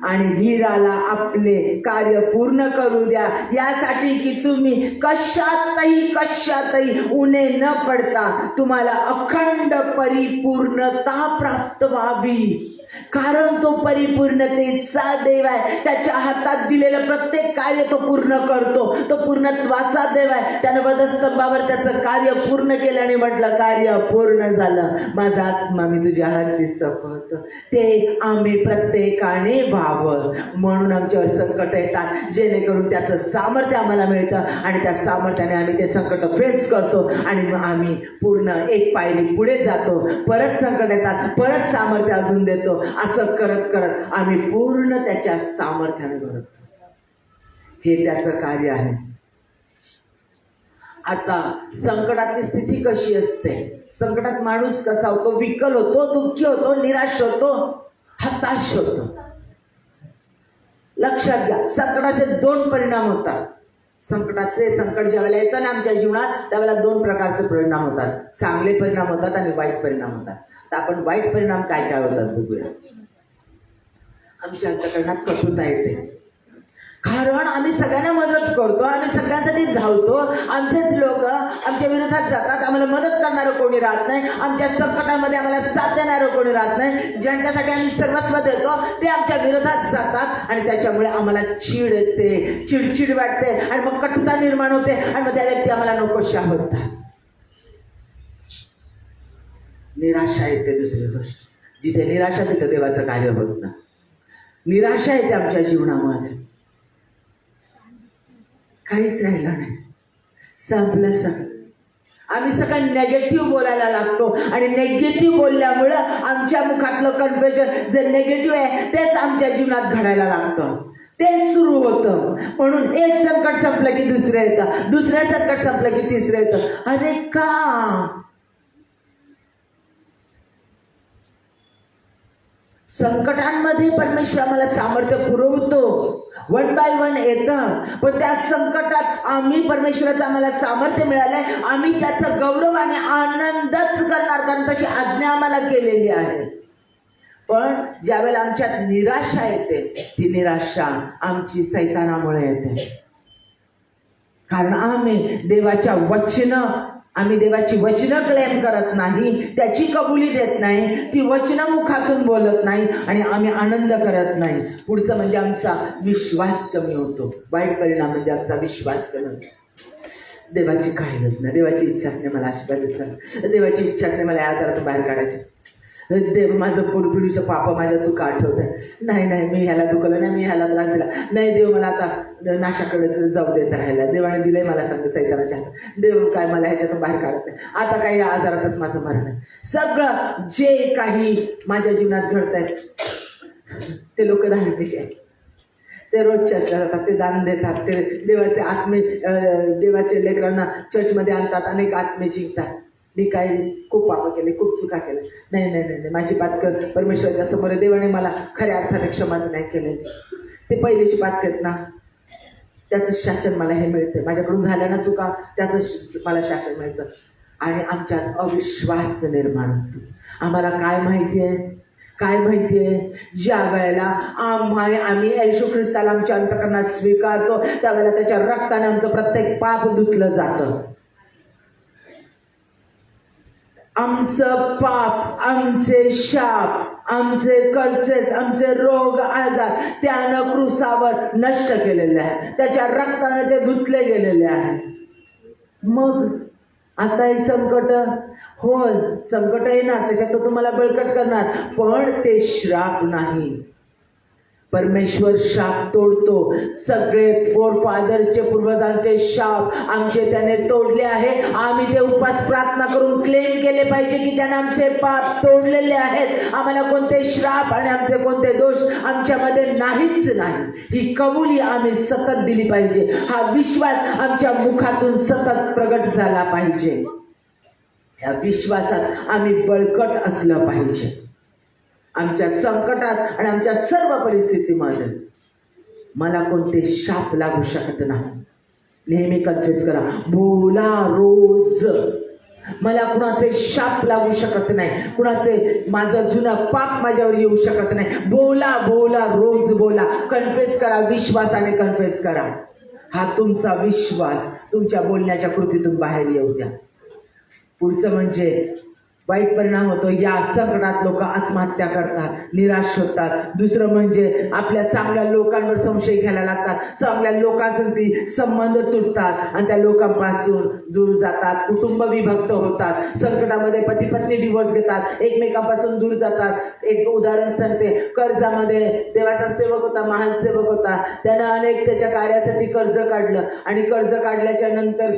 आणि धीराला आपले कार्य पूर्ण करू द्या, यासाठी की तुम्ही कशातही उणे न पडता तुम्हाला अखंड परिपूर्णता प्राप्त व्हावी. कारण तो परिपूर्णतेचा देव आहे. त्याच्या हातात दिलेलं प्रत्येक कार्य तो पूर्ण करतो. तो पूर्णत्वाचा देव आहे. त्यानं वधस्तंभावर त्याचं कार्य पूर्ण केलं आणि म्हटलं, कार्य पूर्ण झालं, माझा आत्मा मी तुझ्या हाती सोपवतो. ते आम्ही प्रत्येकाने व्हावं म्हणून आमच्यावर संकट येतात, जेणेकरून त्याचं सामर्थ्य आम्हाला मिळतं आणि त्या सामर्थ्याने आम्ही ते संकट फेस करतो आणि मग आम्ही पूर्ण एक पायरी पुढे जातो. परत संकट येतात, परत सामर्थ्य अजून देतो. असं करत करत आम्ही पूर्ण त्याच्या सामर्थ्याने भरतो. हे त्याचं कार्य आहे. आता संकटातली स्थिती कशी असते? संकटात माणूस कसा होतो? विकल होतो, दुःखी होतो, निराश होतो, हताश होतो. लक्षात घ्या, संकटाचे 2 परिणाम होतात. संकट ज्यावेळेला येतं ना आमच्या जीवनात, त्यावेळेला 2 प्रकारचे परिणाम होतात. चांगले परिणाम होतात आणि वाईट परिणाम होतात. तर आपण वाईट परिणाम काय काय होतात बघूया. आमच्या अंतःकरणात कटुता येते, कारण आम्ही सगळ्यांना मदत करतो, आम्ही सगळ्यांसाठी धावतो. आमचेच लोक आमच्या विरोधात जातात, आम्हाला मदत करणारं कोणी राहत नाही. आमच्या संकटामध्ये आम्हाला साथ देणारं कोणी राहत नाही. ज्यांच्यासाठी आम्ही सर्वस्व देतो ते आमच्या विरोधात जातात आणि त्याच्यामुळे आम्हाला चीड येते, चिडचिड वाटते आणि मग कटुता निर्माण होते आणि मग त्या व्यक्ती आम्हाला नकोशा होतात. निराशा येते. दुसरी गोष्ट, जिथे निराशा तिथे देवाचं कार्य होत नाही. निराशा येते आमच्या जीवनामध्ये, काहीच राहिलं नाही, संपलं सगळं. आम्ही सगळं नेगेटिव्ह बोलायला लागतो आणि नेगेटिव्ह बोलल्यामुळं आमच्या मुखातलं कन्फ्युजन जे नेगेटिव्ह आहे तेच आमच्या जीवनात घडायला लागतं, ते सुरू होतं. म्हणून एक संकट संपलं की दुसरं येतं, दुसरं संकट संपलं की तिसरं येतं. अरे का? संकटांमध्ये परमेश्वर आम्हाला सामर्थ्य पुरवतो, 1 बाय 1 येतं. पण त्या संकटात आम्ही परमेश्वराचं आम्हाला सामर्थ्य मिळालंय, आम्ही त्याचा गौरव आणि आनंदच करणार, कारण तशी आज्ञा आम्हाला केलेली आहे. पण ज्यावेळेला आमच्यात निराशा येते, ती निराशा आमची सैतानामुळे येते. कारण आम्ही देवाची वचनं क्लेम करत नाही, त्याची कबुली देत नाही, ती वचनं मुखातून बोलत नाही आणि आम्ही आनंद करत नाही. पुढचं म्हणजे आमचा विश्वास कमी होतो. वाईट परिणाम म्हणजे आमचा विश्वास कमी होतो. देवाची काय योजना, देवाची इच्छा असणे मला आशीर्वाद देतात, देवाची इच्छा असणे मला या आजारातून बाहेर काढायची, देव माझं पूर्वीचं पाप माझ्या चुका आठवत नाही नाही मी ह्याला दुखवलं नाही, मी ह्याला त्रास दिला नाही, देव मला आता नाशाकडेच जाऊ देत राहिला, देवाने दिलंय मला सांग सैतानाच्या हातात, देव काय मला ह्याच्यातून बाहेर काढत नाही, आता काही या आजारातच माझं मरण आहे. सगळं जे काही माझ्या जीवनात घडतंय ते लोक धार्मिक आहे, ते रोज चर्चला जातात, ते दान देतात, ते देवाचे आत्मे देवाचे लेकरांना चर्चमध्ये आणतात, अनेक आत्मे जिंकतात. मी काय खूप पाप केले, खूप चुका केल्या, नाही नाही नाही माझी पातक परमेश्वराच्या समोर देवाने मला खऱ्या अर्थाने क्षमाच नाही केले. ते पहिलीची पातक आहेत ना, त्याचं शासन मला हे मिळतं, माझ्याकडून झाल्या ना चुका त्याचं मला शासन मिळतं. आणि आमच्यात अविश्वास निर्माण होतो. आम्हाला काय माहिती आहे, काय माहितीये, ज्या वेळेला आम्ही येशू ख्रिस्ताला आमच्या अंतःकरणात स्वीकारतो त्यावेळेला त्याच्या रक्ताने आमचं प्रत्येक पाप धुतलं जातं. आमचं पाप, आमचे शाप, आमचे कर्सेस, आमचे रोग आजार त्यानं क्रूसावर नष्ट केलेले आहे, त्याच्या रक्ताने ते धुतले गेलेले आहे. मग आता हे संकट, होय संकट येणार, त्याच्यात तो तुम्हाला बळकट करणार, पण ते श्राप नाही. परमेश्वर शाप तोडतो. सगळे फोरफादर्सचे, पूर्वजांचे शाप आमचे त्याने तोडले आहे. आम्ही ते उपास प्रार्थना करून क्लेम केले पाहिजे की त्याने आमचे पाप तोडलेले आहेत, आम्हाला कोणते श्राप आणि आमचे कोणते दोष आमच्यामध्ये नाहीच नाही. ही कबुली आम्ही सतत दिली पाहिजे. हा विश्वास आमच्या मुखातून सतत प्रगट झाला पाहिजे. या विश्वासात आम्ही बळकट असलं पाहिजे. आमच्या संकटात आणि आमच्या सर्व परिस्थितीमध्ये मला कोणते शाप लागू शकत नाही. नेहमी कन्फ्युज करा, बोला रोज. मला कुणाचे शाप लागू शकत नाही, कुणाचे माझं जुनं पाप माझ्यावर येऊ शकत नाही. बोला बोला रोज बोला, कन्फ्युज करा, विश्वासाने कन्फ्युज करा. हा तुमचा विश्वास तुमच्या बोलण्याच्या कृतीतून बाहेर येऊ द्या. पुढचं म्हणजे वाईट परिणाम होतो. या संकटात लोक आत्महत्या करतात, निराश होतात. दुसरं म्हणजे आपल्या चांगल्या लोकांवर संशय घ्यायला लागतात, चांगल्या लोकांसंगती संबंध तुटतात आणि त्या लोकांपासून दूर जातात. कुटुंब विभक्त होतात. संकटामध्ये पती पत्नी डिवोर्स घेतात, एकमेकांपासून दूर जातात. एक उदाहरण सांगते, कर्जामध्ये देवाचा सेवक होता, महान सेवक होता. त्यानं अनेक त्याच्या कार्यासाठी कर्ज काढलं आणि कर्ज काढल्याच्या नंतर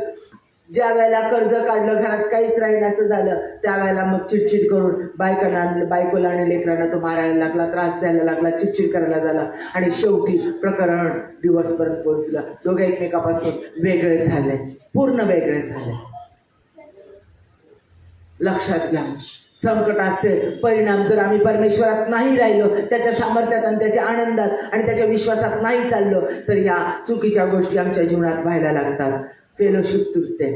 ज्या वेळेला कर्ज काढलं, घरात काहीच राहील असं झालं, त्यावेळेला मग चिडचिड करून बायकोला आणि लेकरांना तो मारायला लागला, त्रास द्यायला लागला, चिडचिड करायला झाला आणि शेवटी प्रकरण डिवोर्सपर्यंत पोहोचलं. दोघे एकमेकापासून वेगळे झाले, पूर्ण वेगळे झाले. लक्षात घ्या, संकटाचे परिणाम जर आम्ही परमेश्वरात नाही राहिलो, त्याच्या सामर्थ्यात आणि त्याच्या आनंदात आणि त्याच्या विश्वासात नाही चाललो, तर या चुकीच्या गोष्टी आमच्या जीवनात व्हायला लागतात. फेलोशिप तुटते.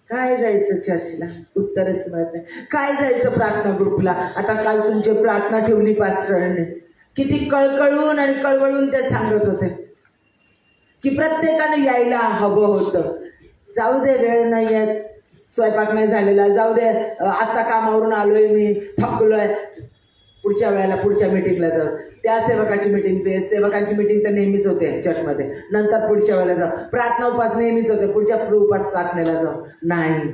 काय जायचं चर्चला, उत्तरच मिळत नाही. काय जायचं प्रार्थना ग्रुपला. आता काल तुमची प्रार्थना ठेवली पास्टरांनी, किती कळकळून आणि कळवळून ते सांगत होते की प्रत्येकाने यायला हवं होतं. जाऊ दे, वेळ नाही आहे, स्वयंपाक नाही झालेला, जाऊ दे, आता कामावरून आलोय मी, थकलोय, पुढच्या वेळेला पुढच्या मीटिंगला जाऊ. त्या सेवकाची मीटिंग, सेवकांची मीटिंग तर नेहमीच होते चर्चमध्ये, नंतर पुढच्या वेळेला जाऊ. प्रार्थना उपास नेहमीच होते, पुढच्या उपास प्रार्थनेला जाऊ. नाही,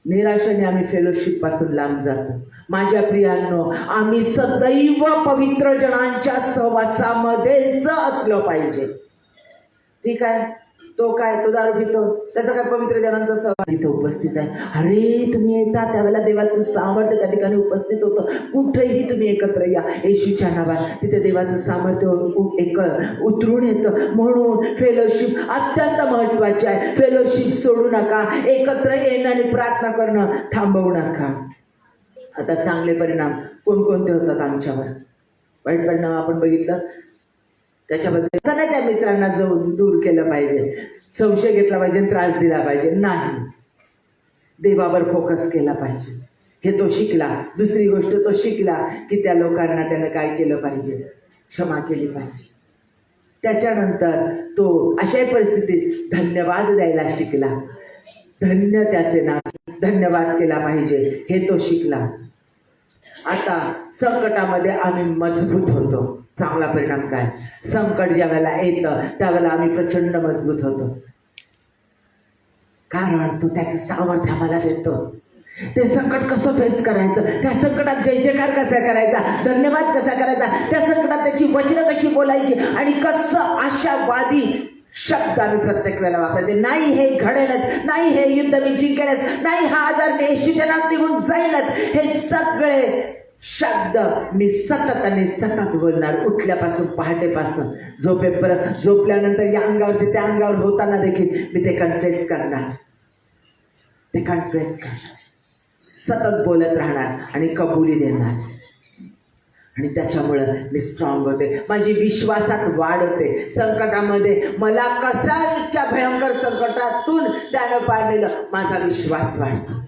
निराशेने आम्ही फेलोशिप पासून लांब जातो. माझ्या प्रियांनो, आम्ही सदैव पवित्र जनांच्या सहवासामध्येच असलं पाहिजे. ठीक आहे, तो काय, तो दारू पितो, त्याचा काय पवित्र जनांचा सहवास इथे उपस्थित आहे. अरे तुम्ही येता त्यावेळेला देवाचं सामर्थ्य त्या ठिकाणी उपस्थित होतं. कुठेही तुम्ही एकत्र या येशूच्या नावात, तिथे देवाचं सामर्थ्य उतरून येतं. म्हणून फेलोशिप अत्यंत महत्वाची आहे. फेलोशिप सोडू नका, एकत्र येणं आणि प्रार्थना करणं थांबवू नका. आता चांगले परिणाम कोणकोणते होतात आमच्यावर, वाईट परिणाम आपण बघितलं. त्याच्याबद्दल नाही त्या मित्रांना दूर केलं पाहिजे, संशय घेतला पाहिजे, त्रास दिला पाहिजे, नाही. देवावर फोकस केला पाहिजे. हे तो शिकला. दुसरी गोष्ट तो शिकला की त्या लोकांना त्यानं काय केलं पाहिजे, क्षमा केली पाहिजे. त्याच्यानंतर तो अशाही परिस्थितीत धन्यवाद द्यायला शिकला. धन्य त्याचे नाव, धन्यवाद केला पाहिजे, हे तो शिकला. आता संकटामध्ये आम्ही मजबूत होतो. चांगला परिणाम काय, संकट ज्या वेळेला येतं त्यावेळेला आम्ही प्रचंड मजबूत होतो. कारण तो त्याचं सामर्थ्य आम्हाला देतो. ते संकट कसं फेस करायचं, त्या संकटात जय जयकार कसा करायचा, धन्यवाद कसा करायचा, त्या संकटात त्याची वचनं कशी बोलायची आणि कसं आशावादी शब्द आम्ही प्रत्येक वेळेला वापरायचे. नाही हे घडेलच, नाही हे युद्ध मी जिंकेलच, नाही हा आजार येशूच्या नावात निघून जाईलच, हे सगळे शब्द मी सतत आणि सतत बोलणार. उठल्यापासून पहाटेपासून झोपल्यानंतर या अंगावरचे त्या अंगावर होताना देखील मी ते कन्फेस करणार, सतत बोलत राहणार आणि कबुली देणार. आणि त्याच्यामुळं मी स्ट्रॉंग होते, माझी विश्वासात वाढ होते. संकटामध्ये मला कसा इतक्या भयंकर संकटातून त्यानं पार नेलं, माझा विश्वास वाढतो.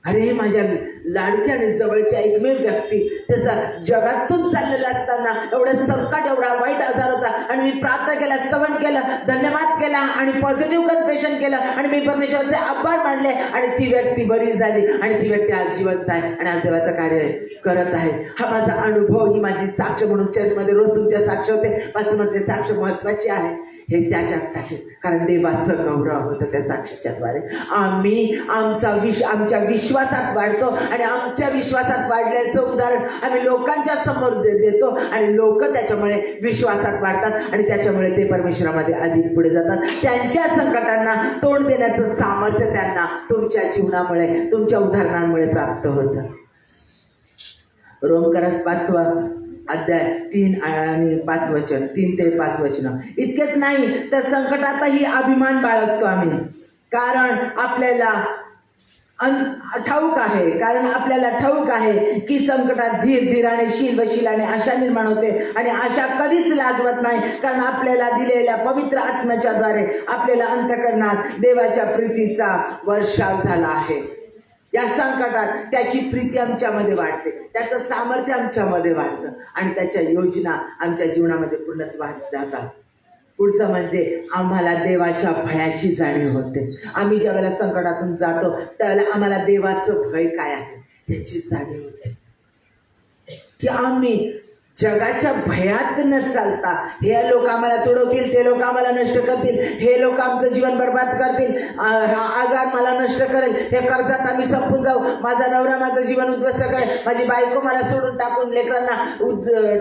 अरे माझ्या लाडक्या आणि जवळच्या एकमेव व्यक्ती त्याचा जगातून चाललेला असताना एवढं संकट, एवढा वाईट आजार होता आणि मी प्रार्थना केला, स्तवन केलं, धन्यवाद केला आणि पॉझिटिव्ह कन्फेशन केलं आणि मी परमेश्वराचे आभार मानले आणि ती व्यक्ती बरी झाली आणि ती व्यक्ती आज जिवंत आहे आणि आज देवाचं कार्य करत आहे. हा माझा अनुभव, ही माझी साक्ष म्हणून चर्चमध्ये रोज तुमच्या साक्ष होते. पासून म्हटले साक्ष महत्वाची आहे हे त्याच्यासाठी, कारण देवाचं गौरव होतं त्या साक्षीच्याद्वारे. आम्ही आमच्या विश्वासात वाढतो आणि आमच्या विश्वासात वाढल्याचं उदाहरण आम्ही लोकांच्या समोर देतो आणि लोक त्याच्यामुळे विश्वासात वाढतात आणि त्याच्यामुळे ते परमेश्वरामध्ये अधिक पुढे जातात. त्यांच्या संकटांना तोंड देण्याचं सामर्थ्य त्यांना तुमच्या जीवनामुळे, तुमच्या उदाहरणांमुळे प्राप्त होतं. रोमकरास 5वा अध्याय 3 आणि 5 वचन, 3 ते 5 वचन. इतकेच नाही तर संकटातही अभिमान बाळगतो आम्ही, कारण आपल्याला ठाऊक आहे की संकटात धीराने शील व शीलाने आशा निर्माण होते आणि आशा कधीच लाजवत नाही, कारण आपल्याला दिलेल्या पवित्र आत्म्याच्या द्वारे आपल्याला अंतःकरणात देवाच्या प्रीतीचा वर्षाव झाला आहे. या संकटात त्याची प्रीती आमच्यामध्ये वाढते, त्याचं सामर्थ्य आमच्यामध्ये वाढतं आणि त्याच्या योजना आमच्या जीवनामध्ये पूर्णत्वास जातात. पुढचं म्हणजे आम्हाला देवाच्या भयाची जाणीव होते. आम्ही ज्या वेळेला संकटातून जातो त्यावेळेला आम्हाला देवाचं भय काय आहे याची जाणीव होते, की आम्ही जगाच्या भयात न चालता हे लोक आम्हाला तोडवतील, ते लोक आम्हाला नष्ट करतील, हे लोक आमचं जीवन बर्बाद करतील, हा आजार मला नष्ट करेल, हे कर्जात आम्ही संपून जाऊ, माझा नवरा माझं जीवन उद्ध्वस्त करेल, माझी बायको मला सोडून टाकून लेकरांना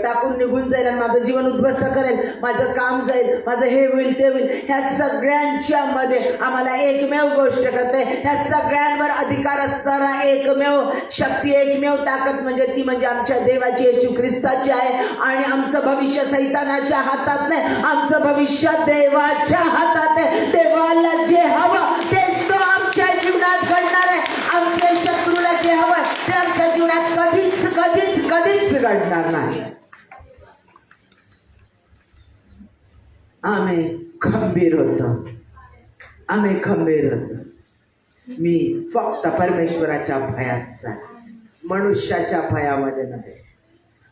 टाकून निघून जाईल आणि माझं जीवन उद्ध्वस्त करेल, माझं काम जाईल, माझं हे होईल ते होईल. ह्या सगळ्यांच्या मध्ये आम्हाला एकमेव गोष्ट करते, ह्या सगळ्यांवर अधिकार असणारा एकमेव शक्ती, एकमेव ताकद म्हणजे आमच्या देवाची येशू ख्रिस्ताची आहे. आणि आमचं भविष्य सैतानाच्या हातात नाही, आमचं भविष्य देवाच्या हातात आहे. देवाला जे हवं तेच तो आमच्या जीवनात घडणार आहे. आमच्या शत्रूला जे हवं ते आमच्या जीवनात कधीच कधीच कधीच घडणार नाही. आम्ही खंबीर होतो. मी फक्त परमेश्वराच्या भयात, मनुष्याच्या भयामध्ये नाही,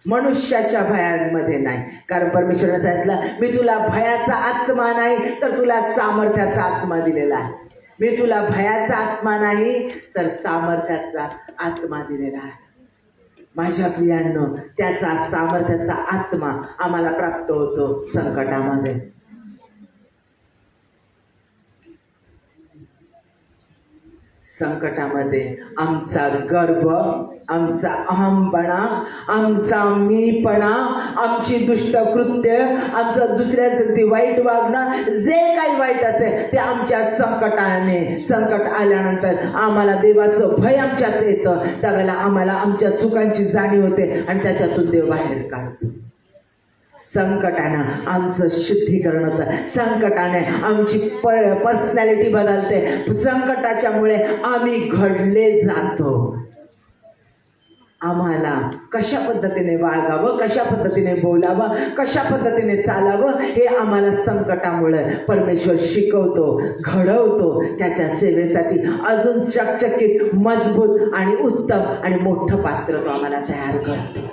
मनुष्याच्या भयांमध्ये नाही. कारण परमेश्वराने सांगितलं, मी तुला भयाचा आत्मा नाही तर तुला सामर्थ्याचा आत्मा दिलेला आहे. मी तुला भयाचा आत्मा नाही तर सामर्थ्याचा आत्मा दिलेला आहे. माझ्या प्रियांनो, त्याचा सामर्थ्याचा आत्मा आम्हाला प्राप्त होतो संकटामध्ये. संकटामध्ये आमचा गर्व, आमचा अहमपणा, आमचा मीपणा, आमची दुष्ट कृत्य, आमचं दुसऱ्यासाठी वाईट वागणं, जे काही वाईट असेल ते आमच्या संकट आल्यानंतर आम्हाला देवाचं भय आमच्यात येतं. त्यावेळेला आम्हाला आमच्या चुकांची जाणीव होते आणि त्याच्यातून देव बाहेर काढतो. संकटानं आमचं शुद्धीकरण होतं, संकटाने आमची पर्सनॅलिटी बदलते, संकटाच्यामुळे आम्ही घडले जातो. आम्हाला कशा पद्धतीने वागावं, कशा पद्धतीने बोलावं, कशा पद्धतीने चालावं हे आम्हाला संकटामुळे परमेश्वर शिकवतो, घडवतो. त्याच्या सेवेसाठी अजून चकचकीत, मजबूत आणि उत्तम आणि मोठं पात्र तो आम्हाला तयार करतो,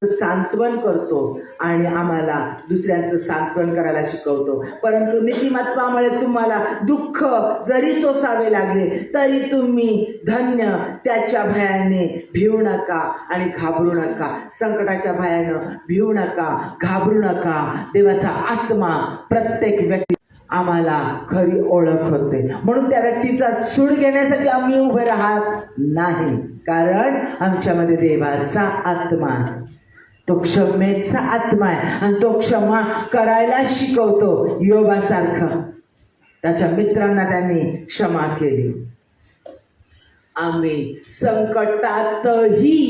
सांत्वन करतो आणि आम्हाला दुसऱ्यांचं सांत्वन करायला शिकवतो. परंतु नीतिमत्वामुळे तुम्हाला दुःख जरी सोसावे लागले तरी तुम्ही धन्य, त्याच्या भयाने भिवू नका आणि घाबरू नका. संकटाच्या भयानं भिवू नका, घाबरू नका. देवाचा आत्मा प्रत्येक व्यक्ती आम्हाला खरी ओळख होते. म्हणून त्या व्यक्तीचा सूड घेण्यासाठी आम्ही उभे राहत नाही, कारण आमच्यामध्ये देवाचा आत्मा आहे, तो क्षमेचा आत्मा आहे आणि तो क्षमा करायला शिकवतो. योबासारखं त्याच्या मित्रांना त्यांनी क्षमा केली. आम्ही संकटातही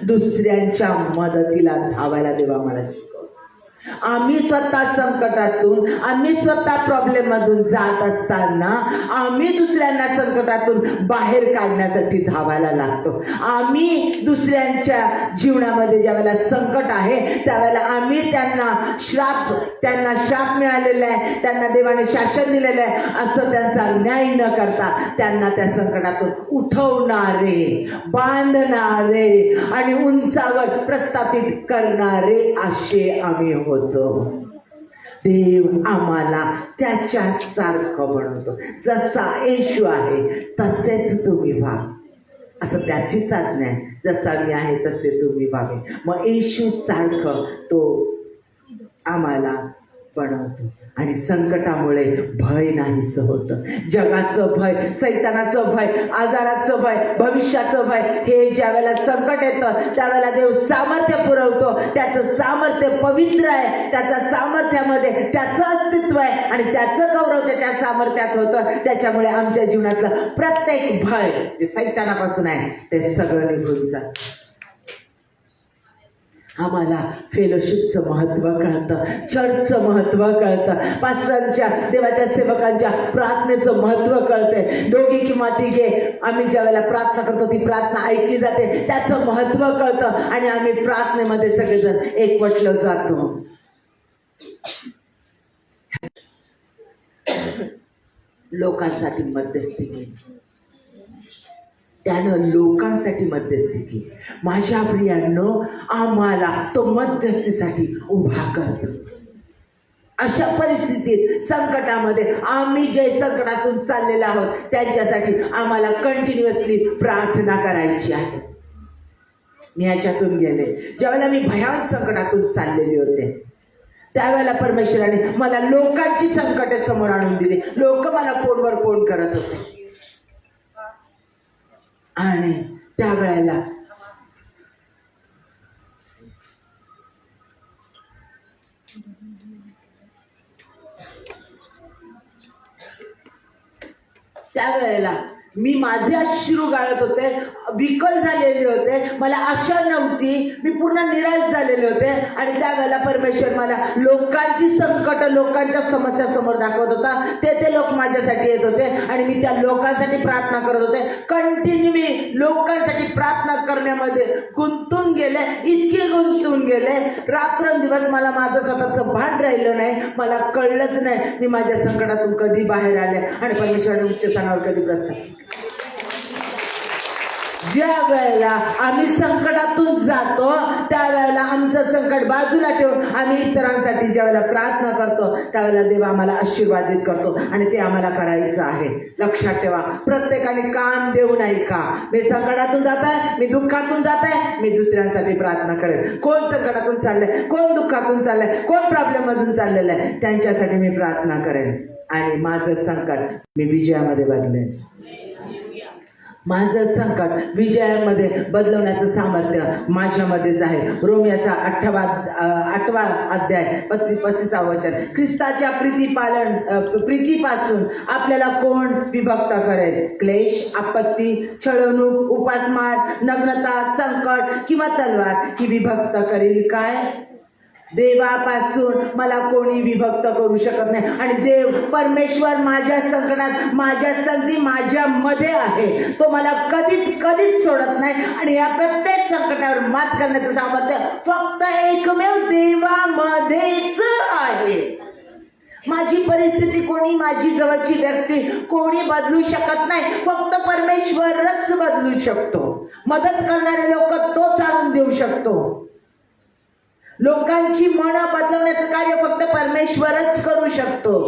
दुसऱ्यांच्या मदतीला धावायला देव आम्हाला शिकवतो. आम्ही स्वतः संकटातून, आम्ही स्वतः प्रॉब्लेम मधून जात असताना आम्ही दुसऱ्यांना संकटातून बाहेर काढण्यासाठी धावायला लागतो. आम्ही दुसऱ्यांच्या जीवनामध्ये ज्यावेळेला संकट आहे त्यावेळेला आम्ही त्यांना श्राप मिळालेला आहे, त्यांना देवाने शासन दिलेलं आहे असं त्यांचा न्याय न करता त्यांना त्या संकटातून उठवणारे, बांधणारे आणि उंचावर प्रस्थापित करणारे असे आम्ही होतो. देव आम्हाला त्याच्यासारखं बनवतो. जसा येशू आहे तसेच तुम्ही व्हा, असं त्याचीच आज्ञा आहे. जसा मी आहे तसे तुम्ही व्हावे. मग येशू सारखं तो आम्हाला बनवतो. आणि संकटामुळे भय नाहीसं होतं. जगाचं भय, सैतानाचं भय, आजाराचं भय, भविष्याचं भय, हे ज्या वेळेला संकट येतं त्यावेळेला देव सामर्थ्य पुरवतो. त्याचं सामर्थ्य पवित्र आहे, त्याच्या सामर्थ्यामध्ये त्याचं अस्तित्व आहे आणि त्याचं गौरव त्याच्या सामर्थ्यात होतं. त्याच्यामुळे आमच्या जीवनातलं प्रत्येक भय जे सैतानापासून आहे ते सगळं निघून जातं. आम्हाला फेलोशिपचं महत्त्व कळतं, चर्चचं महत्त्व कळतं, पास्टरांच्या, देवाच्या सेवकांच्या प्रार्थनेचं महत्त्व कळतंय. दोघी किंवा तिघे आम्ही ज्या वेळेला प्रार्थना करतो ती प्रार्थना ऐकली जाते त्याचं महत्त्व कळतं आणि आम्ही प्रार्थनेमध्ये सगळेजण एकवटलं जातो. लोकांसाठी मध्यस्थी केली, त्यानं लोकांसाठी मध्यस्थी केली. माझ्या प्रियांनो, आम्हाला तो मध्यस्थीसाठी उभा करतो. अशा परिस्थितीत, संकटामध्ये आम्ही जे संकटातून चाललेलो आहोत त्यांच्यासाठी आम्हाला कंटिन्युअसली प्रार्थना करायची आहे. मी याच्यातून गेले, ज्यावेळेला मी भयान संकटातून चाललेले होते त्यावेळेला परमेश्वराने मला लोकांची संकटे समोर आणून दिली. लोक मला फोनवर फोन करत होते आणि त्यावेळेला मी माझे अश्रू गाळत होते, विकल झालेले होते, मला आशा नव्हती, मी पूर्ण निराश झालेले होते. आणि त्यावेळेला परमेश्वर मला लोकांची संकट, लोकांच्या समस्या समोर दाखवत होता. ते लोक माझ्यासाठी येत होते आणि मी त्या लोकांसाठी प्रार्थना करत होते. कंटिन्यू मी लोकांसाठी प्रार्थना करण्यामध्ये गुंतून गेले, इतके गुंतून गेले, रात्रंदिवस मला माझं स्वतःचं भान राहिलं नाही. मला कळलंच नाही मी माझ्या संकटातून कधी बाहेर आले आणि परमेश्वराने उच्च स्थानावर कधी प्रस्थापित. ज्या वेळेला आम्ही संकटातून जातो त्यावेळेला आमचं संकट बाजूला ठेवून आम्ही इतरांसाठी ज्या वेळेला प्रार्थना करतो त्यावेळेला देव आम्हाला आशीर्वादित करतो आणि ते आम्हाला करायचं आहे. लक्षात ठेवा, प्रत्येकाने कान देऊ नाही का. मी संकटातून जात आहे, मी दुःखातून जात आहे, मी दुसऱ्यांसाठी प्रार्थना करेन. कोण संकटातून चाललंय, कोण दुःखातून चाललंय, कोण प्रॉब्लेम मधून चाललेलं आहे त्यांच्यासाठी मी प्रार्थना करेन आणि माझं संकट मी विजयामध्ये बदलेन. माझं संकट विजयामध्ये बदलवण्याचं सामर्थ्य माझ्यामध्येच आहे. रोमियाचा 8वा अध्याय 35 वचन. ख्रिस्ताच्या प्रीतीपासून आपल्याला कोण विभक्त करेल? क्लेश, आपत्ती, छळवणूक, उपासमार, नग्नता, संकट किंवा तलवार ही विभक्त करेल काय? देवापासून मला कोणी विभक्त करू शकत नाही. आणि देव परमेश्वर माझ्या संकटात, माझ्या संधी माझ्यामध्ये आहे. तो मला कधीच सोडत नाही आणि या प्रत्येक संकटावर मात करण्याचं सामर्थ्य फक्त एकमेव देवामध्येच आहे. माझी परिस्थिती कोणी, माझी जवळची व्यक्ती कोणी बदलू शकत नाही. फक्त परमेश्वरच बदलू शकतो. मदत करणारे लोक तोच आणून देऊ शकतो. लोकांची मनं बदलवण्याचं कार्य फक्त परमेश्वरच करू शकतो.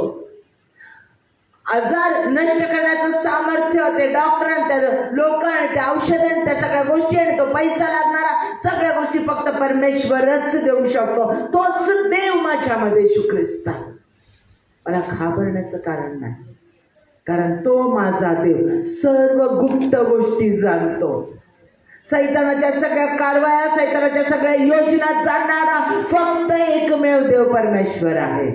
आजार नष्ट करण्याचं सामर्थ्य ते डॉक्टरांना, लोक आणि त्या औषधं, त्या सगळ्या गोष्टी आणि तो पैसा लागणारा सगळ्या गोष्टी फक्त परमेश्वरच देऊ शकतो. तोच देव माझ्यामध्ये येशू ख्रिस्त. मला घाबरण्याचं कारण नाही, कारण तो माझा देव सर्व गुप्त गोष्टी जाणतो. सैतानाच्या सगळ्या कारवाया, सैतानाच्या सगळ्या योजना जाणणारा फक्त एकमेव देव परमेश्वर आहे.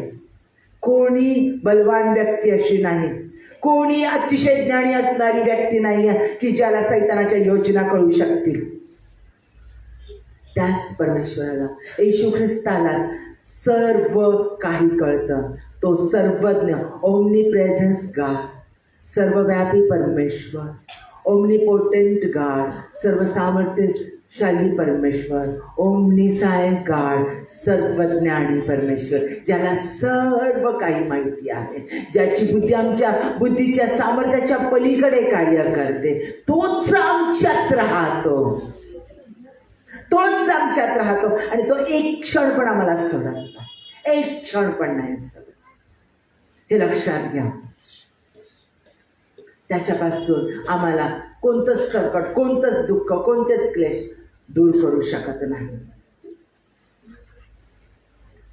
कोणी बलवान व्यक्ती अशी नाही, कोणी अतिशय ज्ञानी असणारी व्यक्ती नाही की ज्याला सैतानाच्या योजना कळू शकतील. त्याच परमेश्वराला, येशू ख्रिस्ताला सर्व काही कळतं. तो सर्वज्ञ, ओमनी प्रेझेन्स गॉड, सर्वव्यापी परमेश्वर, ओमनीपोटेंट गॉड, सर्वसामर्थ्यशाली परमेश्वर, ओमनीसायंट गॉड, सर्वज्ञानी परमेश्वर, ज्याला सर्व काही माहिती आहे, ज्याची बुद्धी आमच्या बुद्धीच्या सामर्थ्याच्या पलीकडे कार्य करते, तोच आमच्यात राहतो, तोच आमच्यात राहतो. आणि तो एक क्षण पण आम्हाला सोडत नाही, एक क्षण पण नाही सोडत. हे लक्षात घ्या. त्याच्यापासून आम्हाला कोणतंच संकट, कोणतंच दुःख, कोणतेच क्लेश दूर करू शकत नाही.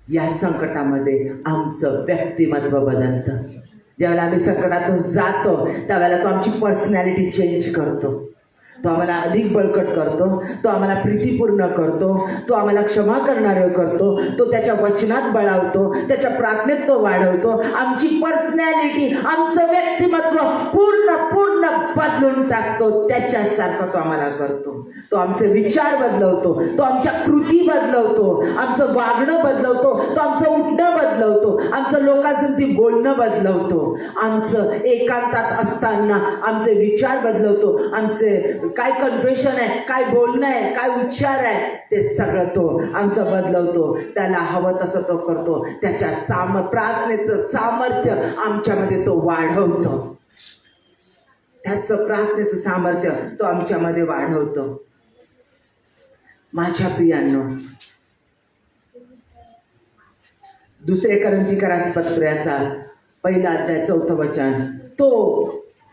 या संकटामध्ये आमचं व्यक्तिमत्व बदलतं. ज्यावेळेला आम्ही संकटातून जातो त्यावेळेला तो आमची पर्सनॅलिटी चेंज करतो. तो आम्हाला अधिक बळकट करतो, तो आम्हाला प्रीतीपूर्ण करतो, तो आम्हाला क्षमा करणारं करतो, तो त्याच्या वचनात बळावतो, त्याच्या प्रार्थनेत तो वाढवतो. आमची पर्सनॅलिटी, आमचं व्यक्तिमत्व पूर्ण पूर्ण बदलून टाकतो. त्याच्यासारखं तो आम्हाला करतो. तो आमचे विचार बदलवतो, तो आमच्या कृती बदलवतो, आमचं वागणं बदलवतो, तो आमचं उठणं बदलवतो, आमचं लोकांसमोर बोलणं बदलवतो, आमचं एकांतात असताना आमचे विचार बदलवतो, आमचे काय कन्फेशन आहे, काय बोलणं आहे, काय उच्चार आहे, ते सगळं तो आमचं बदलवतो. त्याला हवं तसं तो करतो. त्याच्या प्रार्थनेचं सामर्थ्य आमच्यामध्ये तो वाढवतो. त्याचं प्रार्थनेचं सामर्थ्य तो आमच्यामध्ये वाढवतो. माझ्या प्रियांनो, 2 कोरिन्थियस पत्राचा 1 अध्याय 4 वचन, तो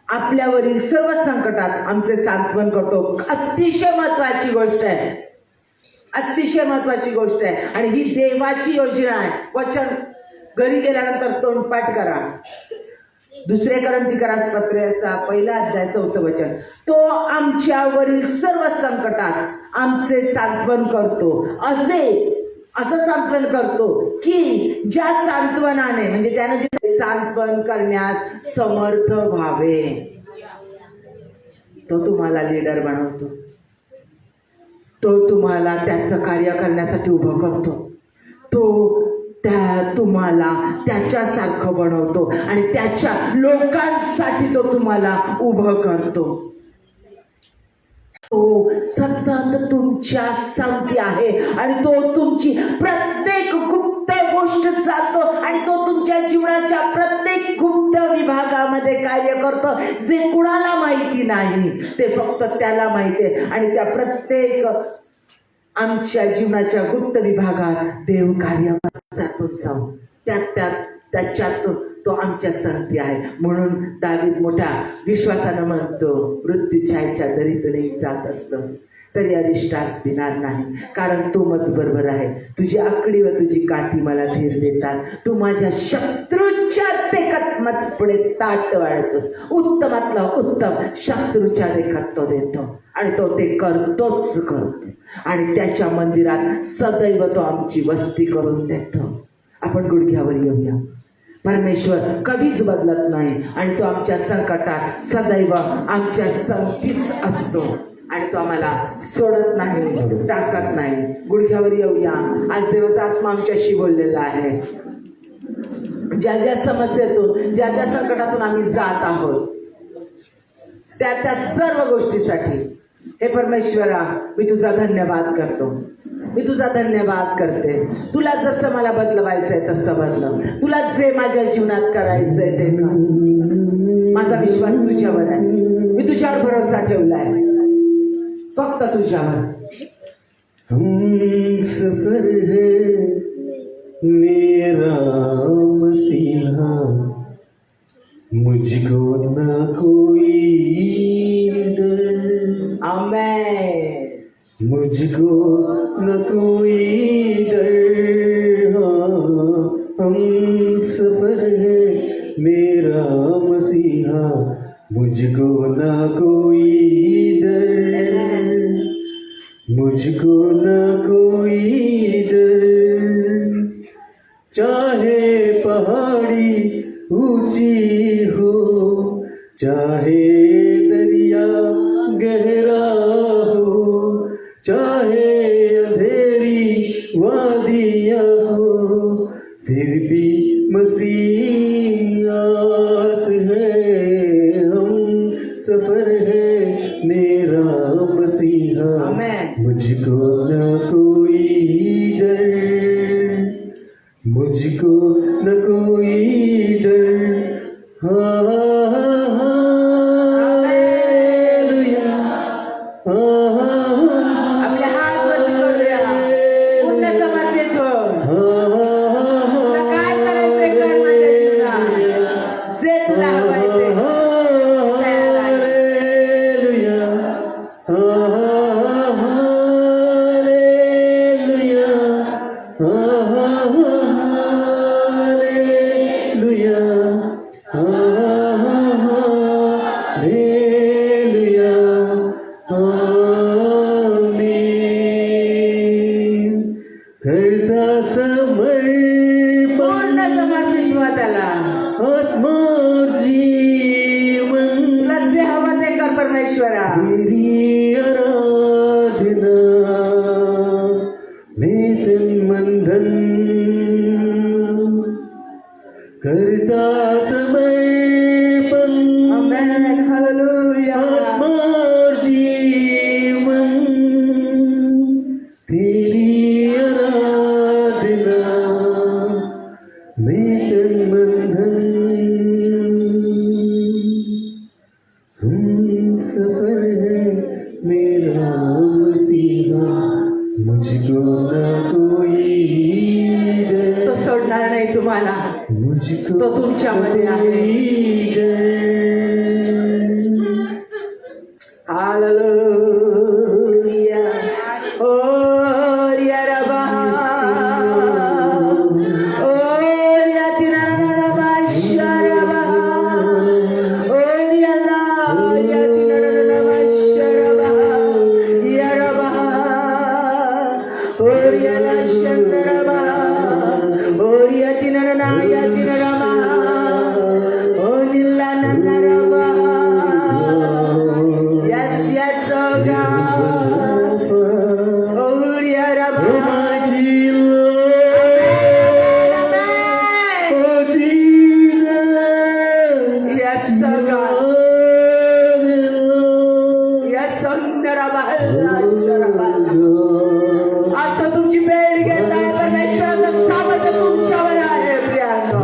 आपल्यावरील सर्व संकटात आमचे सांत्वन करतो. अतिशय महत्वाची गोष्ट आहे, अतिशय महत्वाची गोष्ट आहे. आणि ही देवाची योजना आहे. वचन घरी गेल्यानंतर तोंडपाठ करा. 2 कोरिन्थियस पत्राचा 1 अध्याय 4 वचन, तो आमच्यावरील सर्व संकटात आमचे सांत्वन करतो. असं सांत्वन करतो की ज्या सांत्वनाने, म्हणजे त्याने जे सांत्वन करण्यास समर्थ व्हावे. तो तुम्हाला लीडर बनवतो, तो तुम्हाला त्याचं कार्य करण्यासाठी उभं करतो, तो तुम्हाला त्याच्यासारखं बनवतो आणि त्याच्या लोकांसाठी तो तुम्हाला उभं करतो. तो सतत तुमच्या संगती आहे आणि तो तुमची प्रत्येक गुप्त गोष्ट जातो आणि तो तुमच्या जीवनाच्या प्रत्येक गुप्त विभागामध्ये कार्य करतो. जे कुणाला माहिती नाही ते फक्त त्याला माहिती आहे. आणि त्या प्रत्येक आमच्या जीवनाच्या गुप्त विभागात देव कार्य जातो जाऊ त्याच्यातून तो आमच्या संगती आहे. म्हणून दावीद मोठ्या विश्वासानं म्हणतो, मृत्यूच्या दरीतूनही जात असलोस तरी अरिष्टास भिणार नाही, कारण तू मज बरोबर आहे. तुझी आकडी व तुझी काठी मला धीर देतात. तू माझ्या शत्रूच्या देखत मज पुढे ताट वाढतोस. उत्तमातला उत्तम शत्रूच्या देखत तो देतो आणि तो ते करतोच करतो. आणि त्याच्या मंदिरात सदैव तो आमची वस्ती करून देतो. आपण गुडघ्यावर येऊया. परमेश्वर कधीच बदलत नाही आणि तो आमच्या संकटात सदैव आमच्या संगतीच असतो आणि तो आम्हाला सोडत नाही, टाकत नाही. गुडघ्यावर येऊया. आज देवाचा आत्मा आमच्याशी बोललेला आहे. ज्या ज्या समस्येतून, ज्या ज्या संकटातून आम्ही जात आहोत, त्या सर्व गोष्टीसाठी हे परमेश्वरा, मी तुझा धन्यवाद करतो, मी तुझा धन्यवाद करते. तुला जसं मला बदलवायचंय तसं बदलव. तुला जे माझ्या जीवनात करायचंय ते कर. माझा विश्वास तुझ्यावर आहे. मी तुझ्यावर भरोसा ठेवलाय, फक्त तुझ्यावर. हम सफर है मेरा मसीहा, मुझको न कोई डर. आमेन. मुझको न कोई डर. हाँ, हम सफर है मेरा मसीहा, मुझको ना कोई डर, मुझको ना कोई डर। चाहे पहाड़ी ऊंची हो, चाहे दरिया गहरा हो, चाहे अंधेरी वादियाँ हो, फिर भी मसीह आस है, हम सफर है मेरा मसीहा, आमेन। मुझको न कोई डर, मुझको न कोई डर। हालेलुया, आपले हात वरती करूया, पूर्ण समर्पित हो. तुला काय करायचंय कर माझ्या जीवनात, जे तुला हवंय ते तयार आहे. करता समर्पण, पूर्ण समर्पित व्हा त्याला. आत्मा जीवन, तुला जे हवं ते कर परमेश्वरा. तेरी आराधना में तन मन धन, करता समर्पण, आमेन. हालेलुया. आत्मा जीवन, तेरी आराधना में तन मन धन। हम सफर है मेरा मसीहा, मुझको न कोई डर, तो सोडणार नाही तुम्हाला. मुझको तो तुमच्यामध्ये आहे. कोई डर। हालेलुया. ओ या रबा, ओ या तिररबा शरबा, ओ या ला या तिररबा शरबा, या रबा, ओ या ला शंदरबा, ओ या तिररना या तिररबा, ओ निल्ला नरबा. Yes, yes, oh God. Oh, yeah, Rabba. माझी Yes, oh God. Yes, oh Rabba. असं तुमची बेड घेत आहे परमेश्वराचं सामर्थ्य तुमच्यावर आहे प्रियांनो.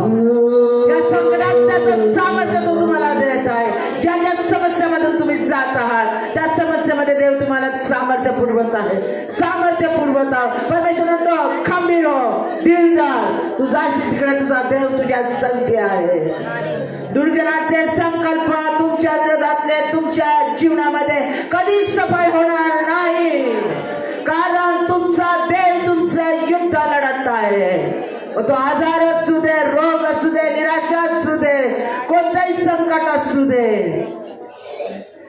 या संकटात त्याचं सामर्थ्य तो तुम्हाला देत आहे. ज्या ज्या समस्यामधून तुम्ही जात आहात त्या समस्येमध्ये देव तुम्हाला सामर्थ्य पुरवत आहे, सामर्थ्य पुरवत आहे. परमेश्वर म्हणतो खंबीर हो, दिलदार, तू जाशील तिकडे तुझा देव तुझ्या संगती आहे. दुर्जनाचे संकल्प तुमच्या विरोधातले तुमच्या जीवनामध्ये कधीच सफळ होणार नाही, कारण तुमचा देव तुमचं युद्ध लढत आहे. तो आजार असू दे, रोग असू दे, निराशा असू दे, कोणतंही संकट असू दे,